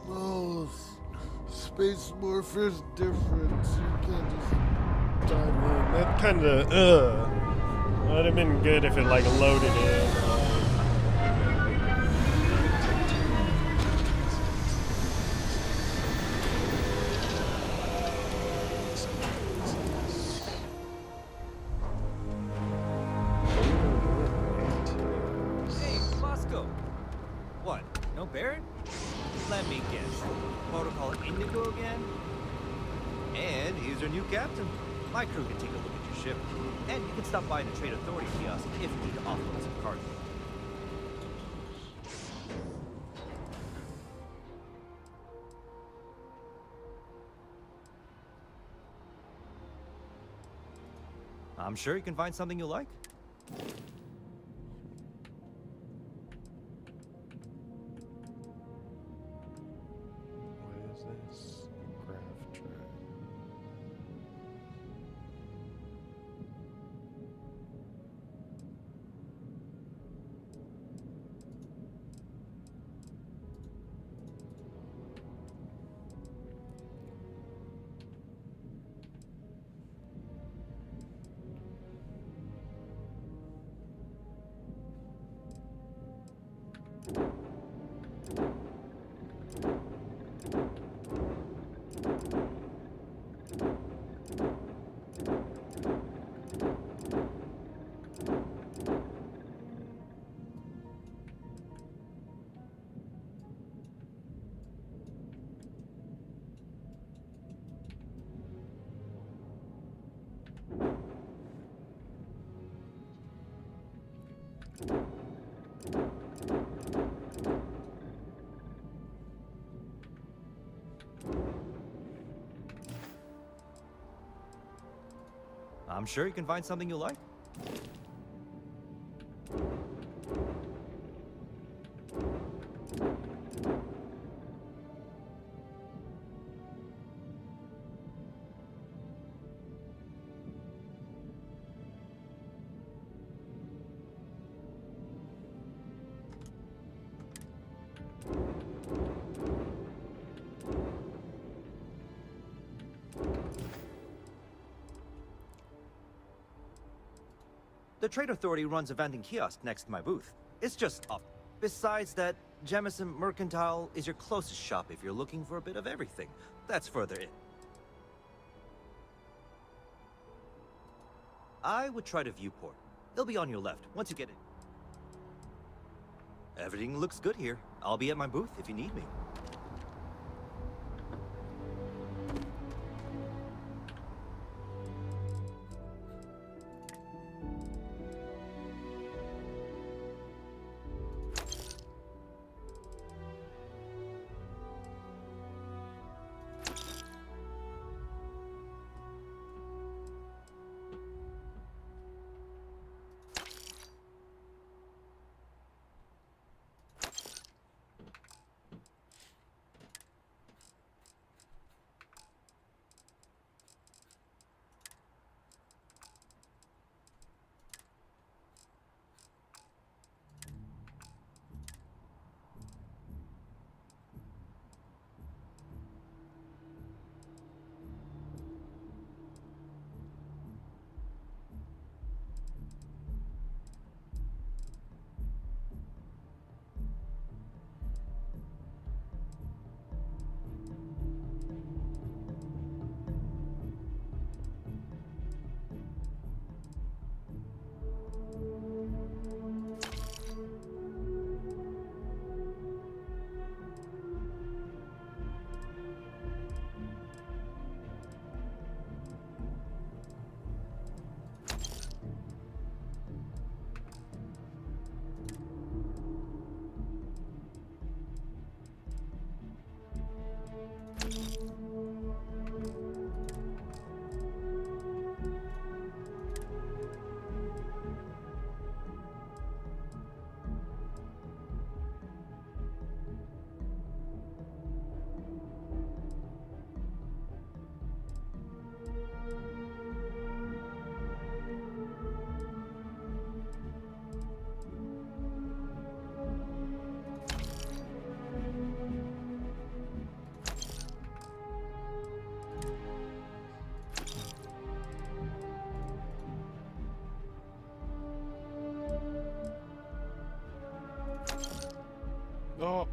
Oh, space warfare's different. You can't just dive in. That kinda, would have been good if it, like, loaded in. Hey, Bosco! What, no Barrett? Let me guess. Protocol Indigo again? And here's your new captain. My crew can take a look at your ship. And you can stop by the Trade Authority kiosk if you need to offload some cargo. I'm sure you can find something you like. What is this? Graph track. I'm sure you can find something you like. The Trade Authority runs a vending kiosk next to my booth. It's just up. Besides that, Jemison Mercantile is your closest shop if you're looking for a bit of everything. That's further in. I would try to Viewport. It'll be on your left once you get in. Everything looks good here. I'll be at my booth if you need me. Oh.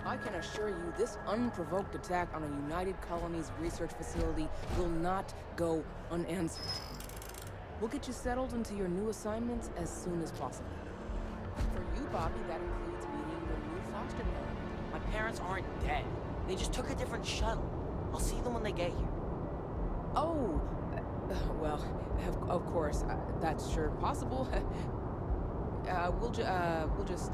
I can assure you this unprovoked attack on a United Colonies research facility will not go unanswered. We'll get you settled into your new assignments as soon as possible. For you, Bobby, that includes meeting your new foster parent. My parents aren't dead. They just took a different shuttle. I'll see them when they get here. Oh, well, of course, that's sure possible. We'll just...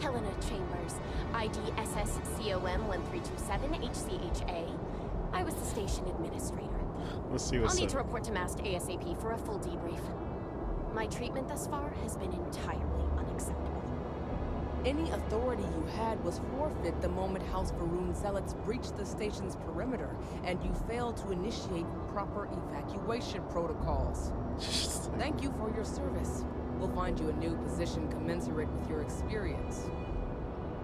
Helena Chambers, ID SSCOM-1327 HCHA. I was the station administrator. Let's see what's I'll need to up. report to MAST ASAP for a full debrief. My treatment thus far has been entirely unacceptable. Any authority you had was forfeit the moment House Varun zealots breached the station's perimeter, and you failed to initiate proper evacuation protocols. Thank you for your service. We'll find you a new position commensurate with your experience.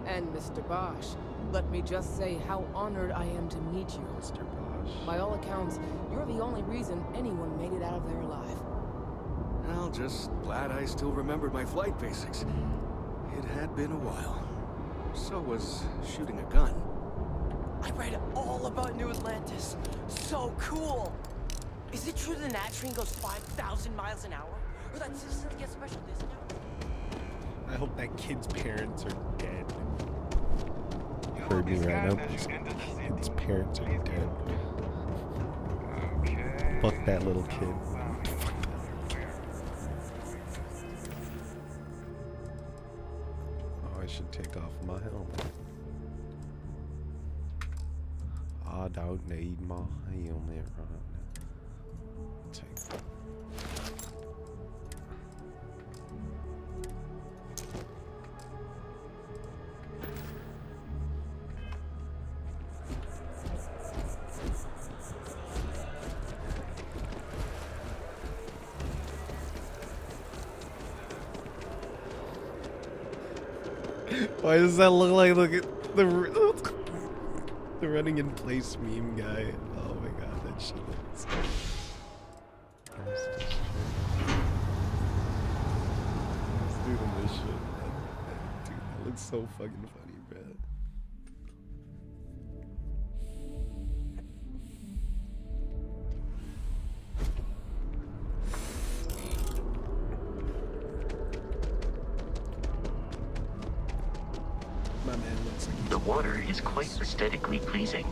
And Mr. Bosch, let me just say how honored I am to meet you. Mr. Bosch. By all accounts, you're the only reason anyone made it out of there alive. just glad I still remembered my flight basics. It had been a while. So was shooting a gun. I read all about New Atlantis. So cool. Is it true the Nat train goes 5,000 miles an hour? Or that citizens get special discounts? I hope that kid's parents are dead. You heard me right. I hope this kid's parents are dead. Fuck that little kid. Oh, I should take off my helmet. I don't need my helmet right now. Take it. Why does that look like the running in place meme guy? Oh my god, that shit looks He's doing this shit, man. Dude, that looks so fucking funny, bro. The water is quite aesthetically pleasing,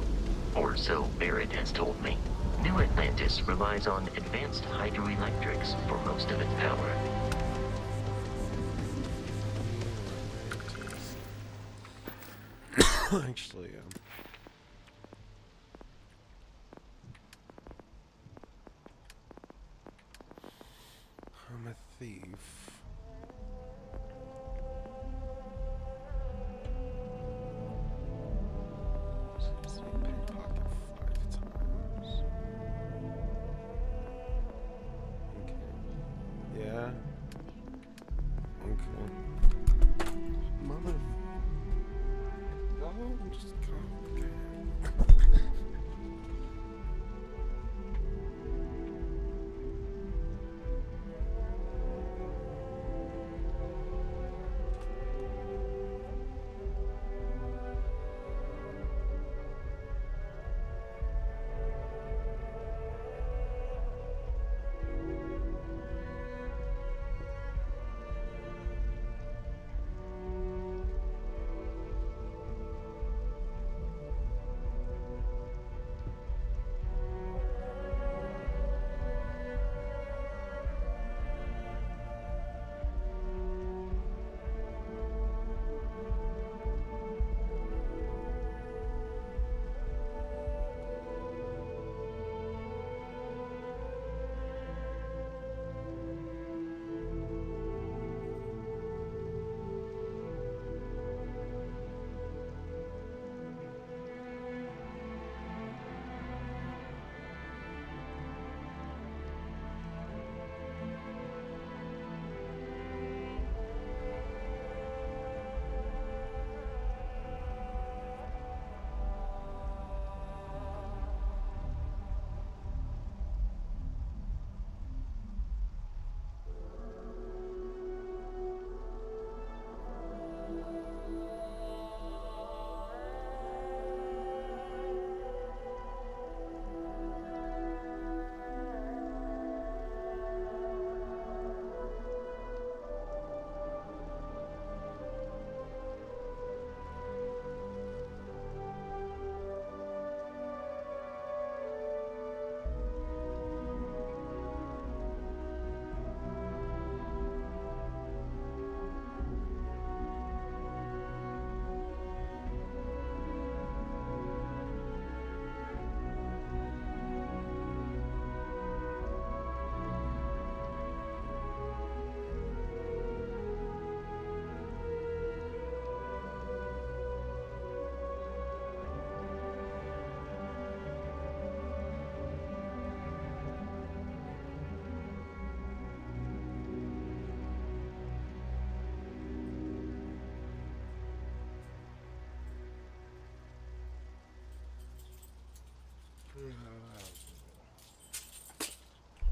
or so Barrett has told me. New Atlantis relies on advanced hydroelectrics for most of its power. Actually, I'm a thief. Pickpocket 5 times. Okay. Yeah. Okay. Mother. Oh, just go. Okay.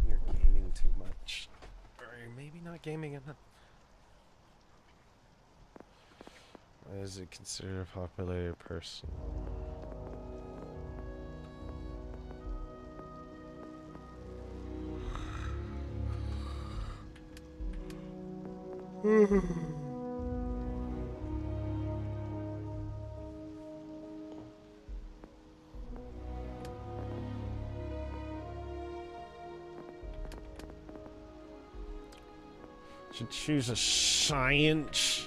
You're gaming too much. Alright, maybe. not gaming enough. Why is it considered a popular person? Should choose a science.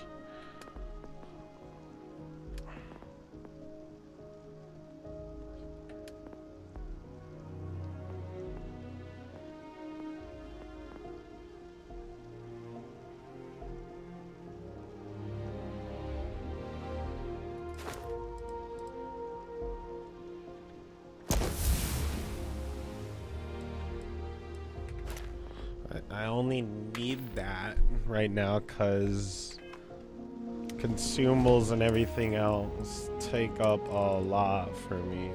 I only need that right now because consumables and everything else take up a lot for me.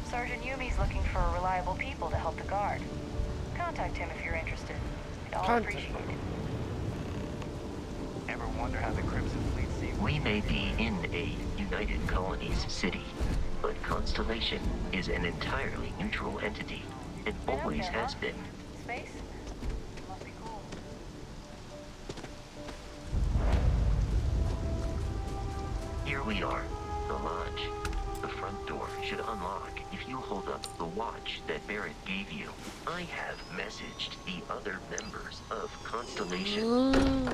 Sergeant Yumi's looking for reliable people to help the guard. Contact him if you're interested. We'd all appreciate it. Ever wonder how the Crimson Fleet sees? We may be in a United Colonies city, but Constellation is an entirely neutral entity. It always has been. Space? Must be cool. Here we are, the lodge. The front door should unlock if you hold up the watch that Barrett gave you. I have messaged the other members of Constellation.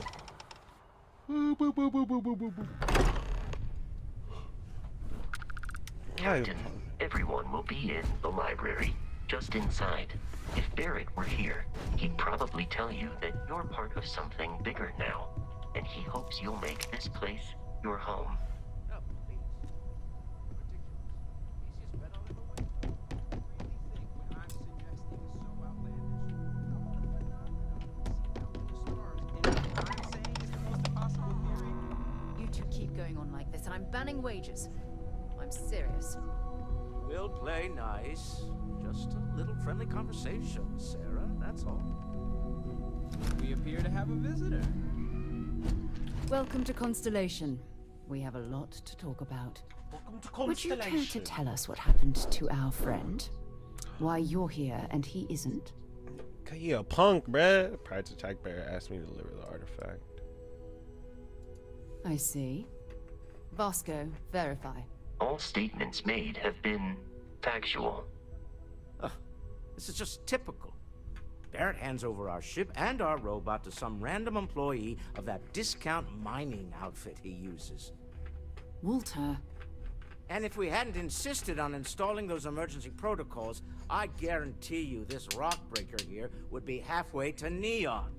Captain, everyone will be in the library, just inside. If Barrett were here, he'd probably tell you that you're part of something bigger now, and he hopes you'll make this place your home. You two keep going on like this, and I'm banning wages. I'm serious. We'll play nice. Just a little friendly conversation, Sarah, that's all. We appear to have a visitor. Welcome to Constellation. We have a lot to talk about. Welcome to Would you Constellation. care to tell us what happened to our friend? Why you're here and he isn't? Cause he a punk, bruh. Prior to attack, Barrett asked me to deliver the artifact. I see. Vasco, verify. All statements made have been factual. This is just typical. Barrett hands over our ship and our robot to some random employee of that discount mining outfit he uses. Walter. And if we hadn't insisted on installing those emergency protocols, I guarantee you this rock breaker here would be halfway to Neon.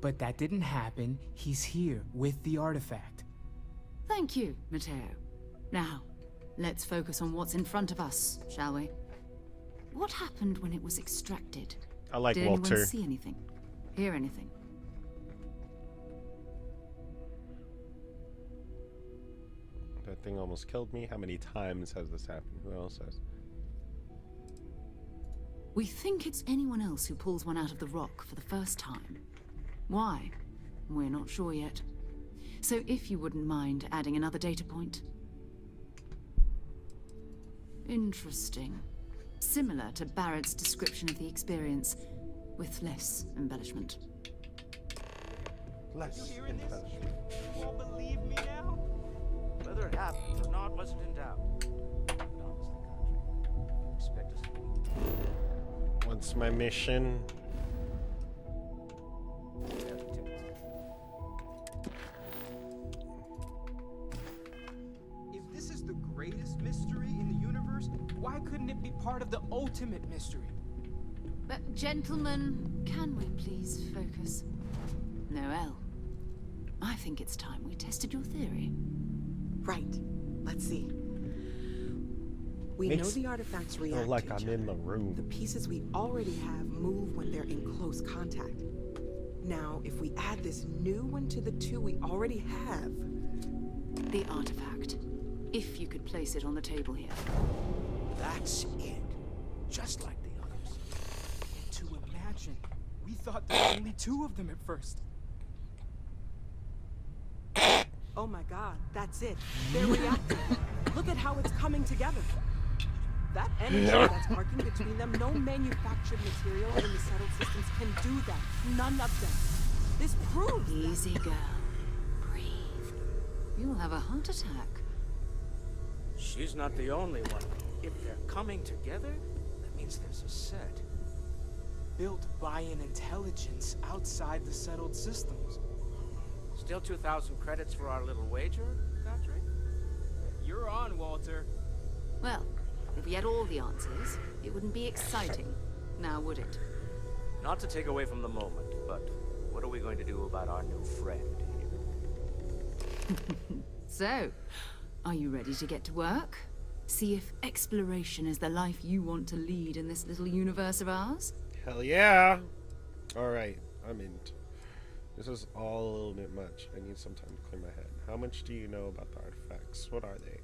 But that didn't happen. He's here with the artifact. Thank you, Matteo. Now, let's focus on what's in front of us, shall we? What happened when it was extracted? I like Did Walter. anyone see anything? Hear anything? That thing almost killed me. How many times has this happened? Who else has? We think it's anyone else who pulls one out of the rock for the first time. Why? We're not sure yet. So if you wouldn't mind adding another data point. Interesting. Similar to Barrett's description of the experience, with less embellishment. Less You hearing this? embellishment. You all believe me now? Whether it happened or not wasn't in doubt. But honestly, Country, you expect us to believe? What's my mission? If this is the greatest mystery in the universe, why couldn't it be part of the ultimate mystery? But gentlemen, can we please focus? Noelle, I think it's time we tested your theory. Right. Let's see. We know the artifacts react Feel like to I'm each in other. the room. The pieces we already have move when they're in close contact. Now, if we add this new one to the two we already have... The artifact. If you could place it on the table here. That's it. Just like the others. To imagine, we thought there were only two of them at first. Oh my god, that's it. They're reacting. Look at how it's coming together. That energy that's arcing between them, no manufactured material in the settled systems can do that. None of them. This proves Easy, girl. Breathe. You'll have a heart attack. She's not the only one. If they're coming together, that means there's a set. Built by an intelligence outside the settled systems. Still 2,000 credits for our little wager, Country? You're on, Walter. Well, if we had all the answers, it wouldn't be exciting. Now, would it? Not to take away from the moment, but what are we going to do about our new friend here? So, are you ready to get to work? See if exploration is the life you want to lead in this little universe of ours? Hell yeah! Alright, I'm in. This is all a little bit much. I need some time to clear my head. How much do you know about the artifacts? What are they?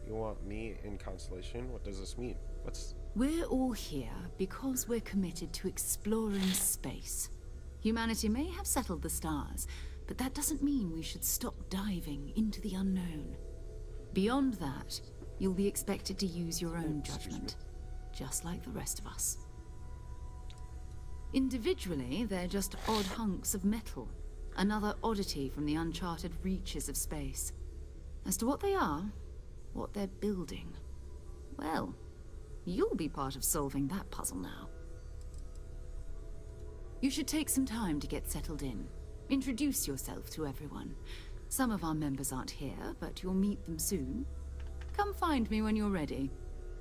You want me in Constellation? What does this mean? We're all here because we're committed to exploring space. Humanity may have settled the stars, but that doesn't mean we should stop diving into the unknown. Beyond that, you'll be expected to use your own judgment, just like the rest of us. Individually, they're just odd hunks of metal, another oddity from the uncharted reaches of space. As to what they are, what they're building, well, you'll be part of solving that puzzle now. You should take some time to get settled in. Introduce yourself to everyone. Some of our members aren't here, but you'll meet them soon. Come find me when you're ready.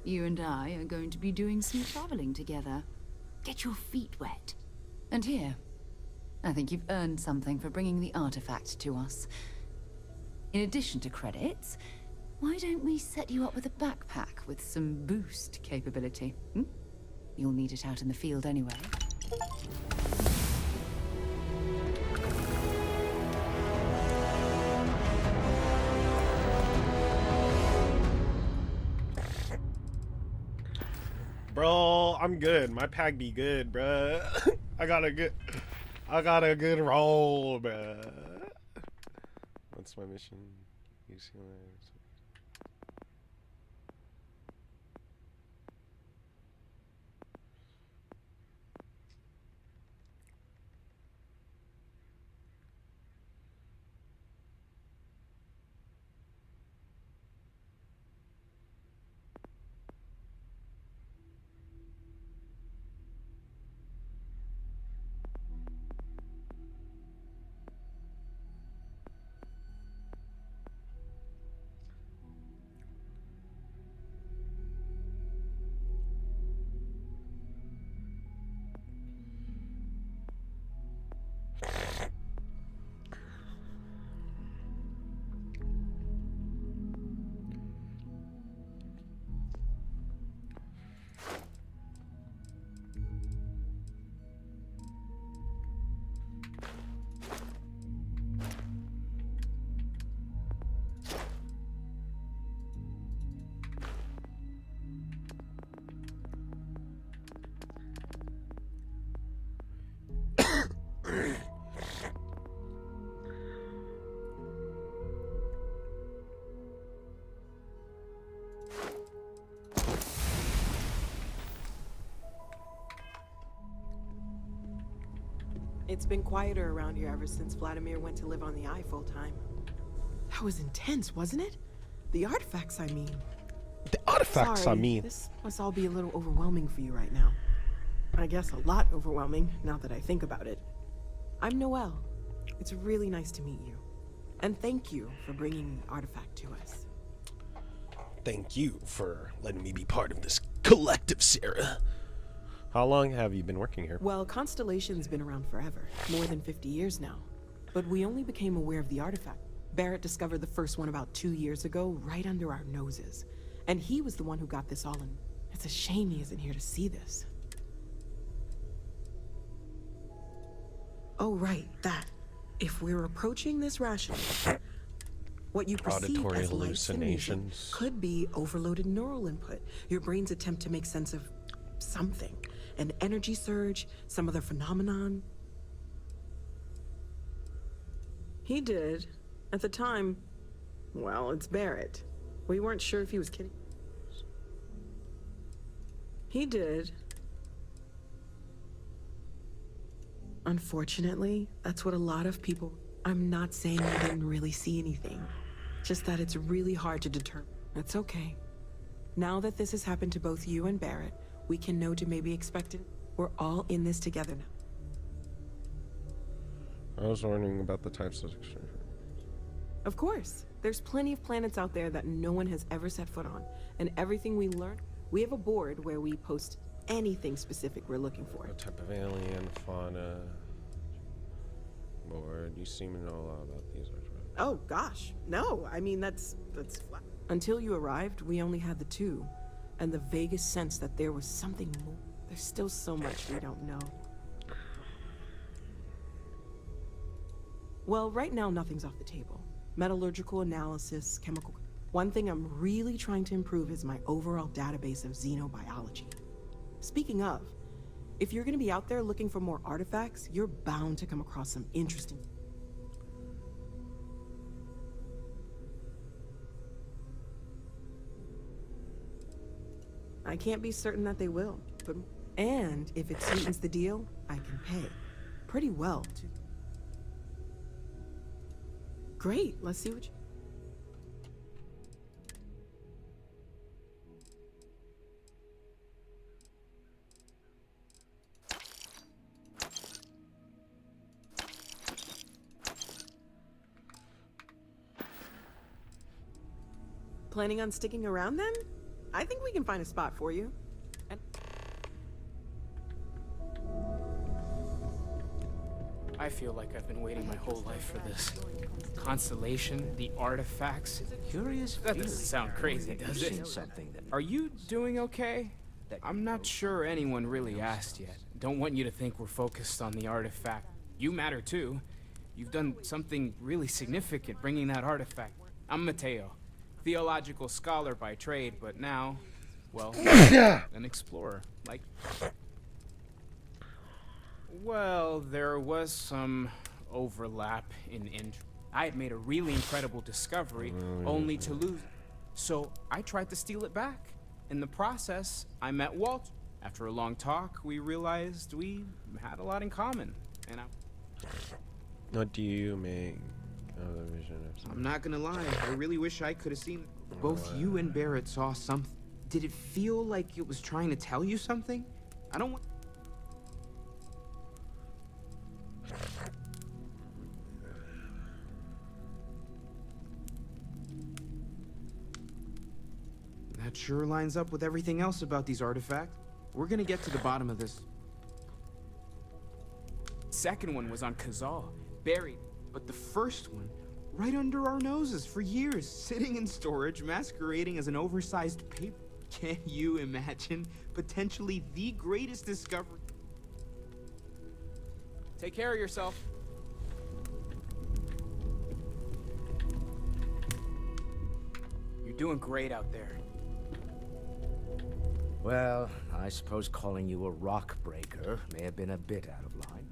You and I are going to be doing some traveling together. Get your feet wet. And here, I think you've earned something for bringing the artifact to us. In addition to credits, why don't we set you up with a backpack with some boost capability? You'll need it out in the field anyway. Bro, I'm good. My pack be good, bruh. I got a good roll, bruh. What's my mission? It's been quieter around here ever since Vladimir went to live on the Eye full-time. That was intense, wasn't it? The artifacts, I mean. The artifacts, Sorry, I mean. This must all be a little overwhelming for you right now. I guess a lot overwhelming, now that I think about it. I'm Noelle. It's really nice to meet you. And thank you for bringing the artifact to us. Thank you for letting me be part of this collective, Sarah. How long have you been working here? Well, Constellation's been around forever, more than 50 years now. But we only became aware of the artifact. Barrett discovered the first one about 2 years ago, right under our noses. And he was the one who got this all in. It's a shame he isn't here to see this. Oh, right, that. If we're approaching this rationally, what you perceive Auditory as hallucinations hallucinations. could be overloaded neural input. Your brain's attempt to make sense of something. An energy surge, some other phenomenon. He did. At the time, well, it's Barrett. We weren't sure if he was kidding. He did. Unfortunately, that's what a lot of people... I'm not saying I didn't really see anything. Just that it's really hard to determine. That's okay. Now that this has happened to both you and Barrett, we can know to maybe expect it. We're all in this together now. I was wondering about the types of... Of course. There's plenty of planets out there that no one has ever set foot on. And everything we learn, we have a board where we post anything specific we're looking for. What type of alien, fauna... Board. You seem to know a lot about these. Oh, gosh. No, I mean, that's flat. Until you arrived, we only had the two. And the vaguest sense that there was something more. There's still so much we don't know. Well, right now, nothing's off the table. Metallurgical analysis, chemical... One thing I'm really trying to improve is my overall database of xenobiology. Speaking of, if you're going to be out there looking for more artifacts, you're bound to come across some interesting... I can't be certain that they will, but... And if it sweetens the deal, I can pay. Pretty well, too. Great, let's see what you... Planning on sticking around then? I think we can find a spot for you. And I feel like I've been waiting my whole life for this. Constellation, the artifacts. Curious. That doesn't sound crazy, does it? Are you doing okay? I'm not sure anyone really asked yet. Don't want you to think we're focused on the artifact. You matter too. You've done something really significant bringing that artifact. I'm Mateo, theological scholar by trade, but now, well, an explorer. Like, well, there was some overlap in interest. I had made a really incredible discovery, only to lose. So I tried to steal it back. In the process, I met Walt. After a long talk, we realized we had a lot in common. And What do you make of the vision of something? I'm not gonna lie, I really wish I could have seen both you and Barrett saw something. Did it feel like it was trying to tell you something? I don't want... That sure lines up with everything else about these artifacts. We're gonna get to the bottom of this. Second one was on Kazal, buried. But the first one, right under our noses for years, sitting in storage, masquerading as an oversized paper. Can you imagine? Potentially the greatest discovery. Take care of yourself. You're doing great out there. Well, I suppose calling you a rock breaker may have been a bit out of line.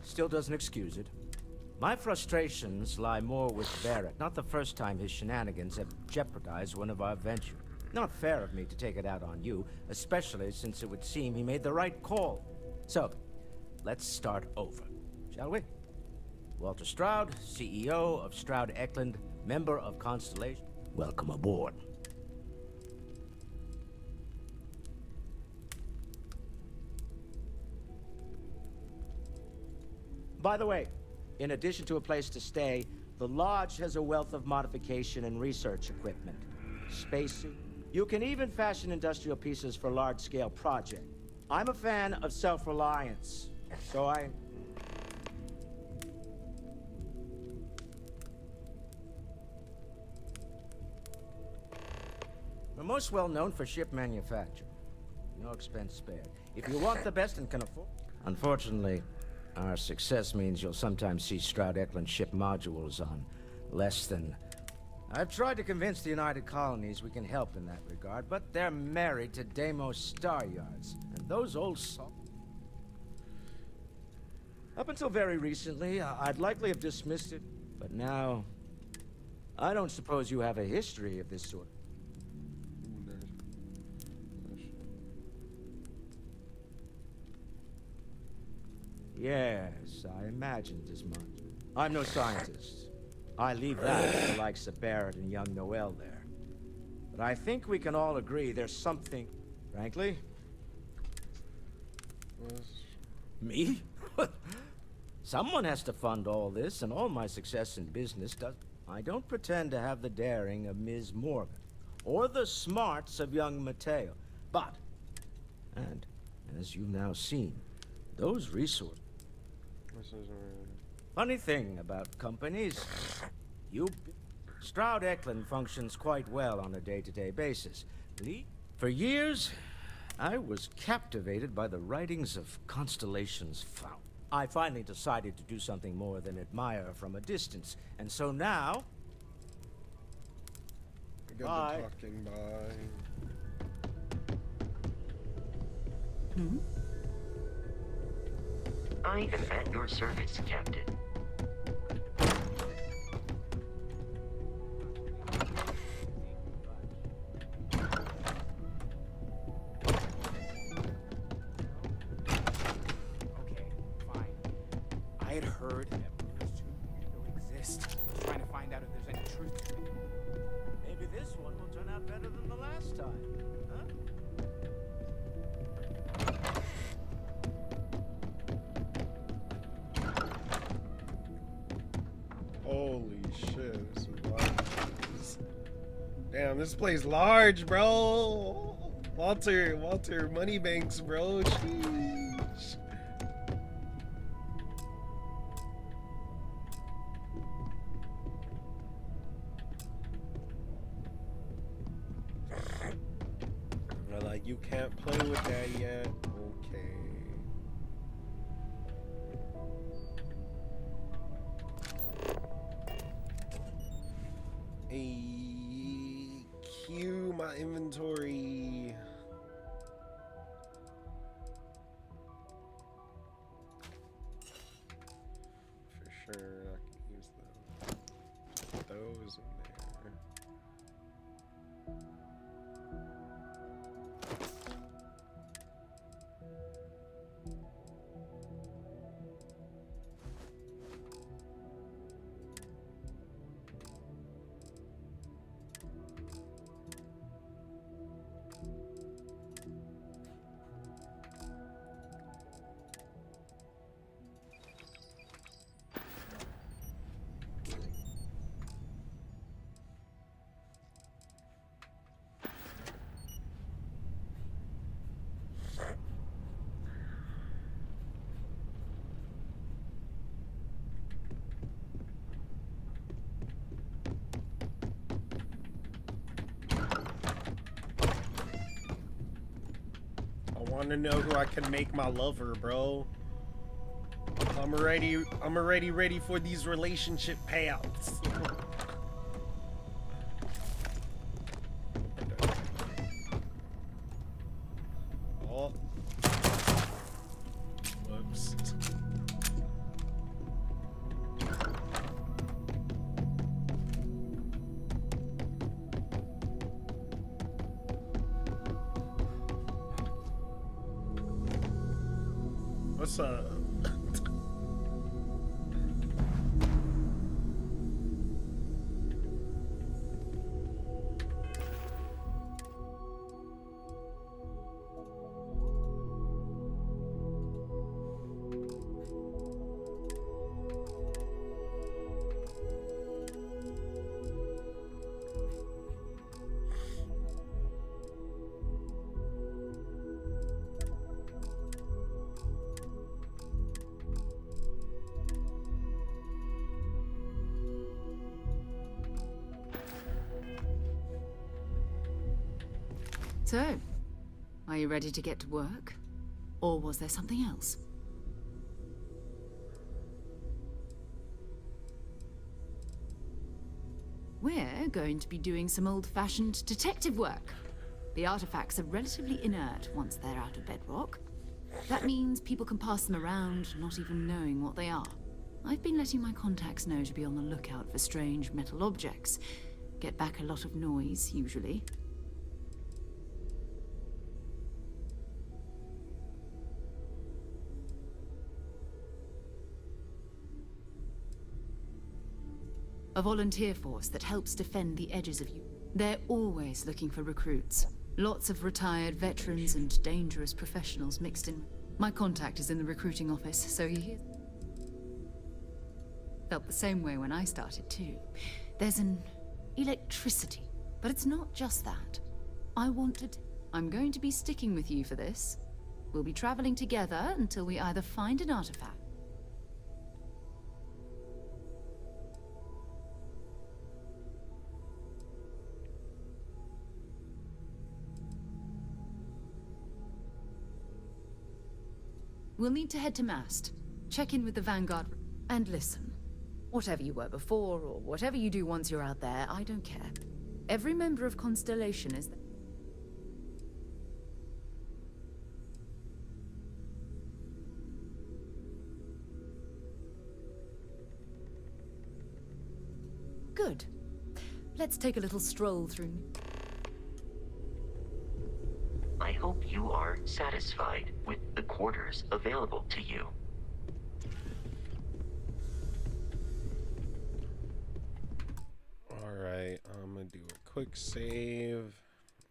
Still doesn't excuse it. My frustrations lie more with Barrett. Not the first time his shenanigans have jeopardized one of our ventures. Not fair of me to take it out on you, especially since it would seem he made the right call. So, let's start over, shall we? Walter Stroud, CEO of Stroud Eklund, member of Constellation. Welcome aboard. By the way, in addition to a place to stay, the lodge has a wealth of modification and research equipment. Spacesuit. You can even fashion industrial pieces for large-scale projects. I'm a fan of self-reliance, so we're most well known for ship manufacture. No expense spared. If you want the best and can afford... Unfortunately, our success means you'll sometimes see Stroud Eklund ship modules on less than... I've tried to convince the United Colonies we can help in that regard, but they're married to Deimos Star Yards, and those old Up until very recently, I'd likely have dismissed it, but now... I don't suppose you have a history of this sort. Yes, I imagined as much. I'm no scientist. I leave that to the likes of Barrett and young Noel there. But I think we can all agree there's something... Frankly? Me? Someone has to fund all this, and all my success in business does... I don't pretend to have the daring of Ms. Morgan, or the smarts of young Mateo, but... And, as you've now seen, those resources... Funny thing about companies, Stroud Eklund functions quite well on a day-to-day basis. For years, I was captivated by the writings of Constellation's founder. I finally decided to do something more than admire from a distance, and so now... Bye. Talking, bye. Hmm? I am at your service, Captain. Okay, fine. I had heard that rumors still exist. I'm trying to find out if there's any truth to it. Maybe this one will turn out better than the last time, huh? Holy shit, this is large. Damn, this place large, bro. Walter Moneybanks, bro. Sheesh. They're like, you can't play with that yet. Okay. Cue my inventory. For sure, I can use those in there. I want to know who I can make my lover, bro. I'm already ready for these relationship payouts. Oh. Whoops. What's up? So, are you ready to get to work? Or was there something else? We're going to be doing some old-fashioned detective work. The artifacts are relatively inert once they're out of bedrock. That means people can pass them around, not even knowing what they are. I've been letting my contacts know to be on the lookout for strange metal objects. Get back a lot of noise, usually. A volunteer force that helps defend the edges of you. They're always looking for recruits. Lots of retired veterans and dangerous professionals mixed in. My contact is in the recruiting office, so he hears. Felt the same way when I started too. There's an electricity, but it's not just that. I'm going to be sticking with you for this. We'll be traveling together until we either find an artifact. We'll need to head to Mast, check in with the Vanguard, and listen. Whatever you were before, or whatever you do once you're out there, I don't care. Every member of Constellation is... Good. Let's take a little stroll through... I hope you are satisfied with the quarters available to you. Alright, I'm gonna do a quick save,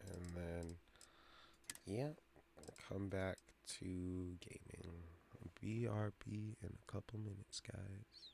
and then, yeah, come back to gaming. BRB in a couple minutes, guys.